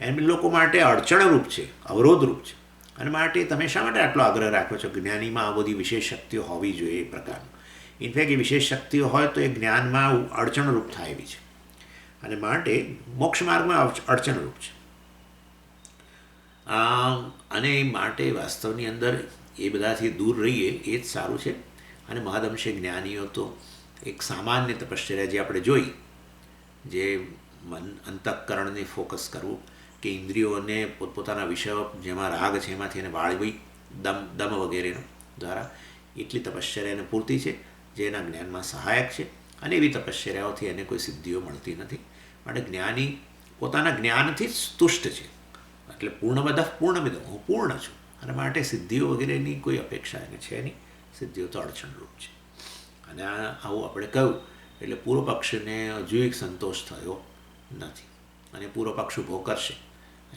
એમ લોકો માટે અડચણરૂપ છે, અવરોધરૂપ છે. અને માટે તમે શા માટે આટલો આગ્રહ રાખો છો જ્ઞાનીમાં આ બધી વિશેષ શક્તિઓ હોવી જોઈએ એ પ્રકારનું? ઇનફેક્ટ એ વિશેષ શક્તિઓ હોય તો એ જ્ઞાનમાં અડચણરૂપ થાય એવી છે, અને માટે મોક્ષ માર્ગમાં અડચણરૂપ છે. અને માટે વાસ્તવની અંદર એ બધાથી દૂર રહીએ એ જ સારું છે. અને મહદઅંશે જ્ઞાનીઓ તો એક સામાન્ય તપશ્ચર્યા જે આપણે જોઈ, જે મન અંતઃકરણને ફોકસ કરવું, કે ઇન્દ્રિયોને પોતપોતાના વિષયો જેમાં રાગ છે એમાંથી એને વાળવી દમ વગેરેનો દ્વારા, એટલી તપશ્ચર્યા એને પૂરતી છે જે એના જ્ઞાનમાં સહાયક છે. અને એવી તપશ્ચર્યાઓથી એને કોઈ સિદ્ધિઓ મળતી નથી. માટે જ્ઞાની પોતાના જ્ઞાનથી જ તુષ્ટ છે, એટલે પૂર્ણમદઃ પૂર્ણમિદં, હું પૂર્ણ છું. અને માટે સિદ્ધિઓ વગેરેની કોઈ અપેક્ષા એને છે નહીં. સિદ્ધિઓ તો અડચણરૂપ છે. અને આવું આપણે કહ્યું એટલે પૂર્વ પક્ષને હજુ એક સંતોષ થયો નથી, અને પૂર્વ પક્ષ ઊભો કરશે.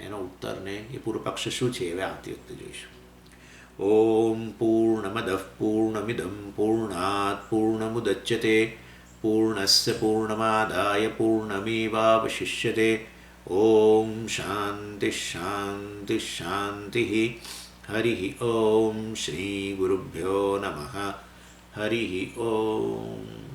એનો ઉત્તરને એ પૂર્વ પક્ષ શું છે હવે આવતી વખતે જોઈશું. ઓમ પૂર્ણમદઃ પૂર્ણમિદં પૂર્ણાત પૂર્ણમુદચ્યતે પૂર્ણસ્ય પૂર્ણમાદાય પૂર્ણમેવાવશિષ્યતે. ઓમ શાંતિ શાંતિ શાંતિ. હરિ ઓમ. શ્રી ગુરુભ્યો નમઃ. હરિ ઓમ.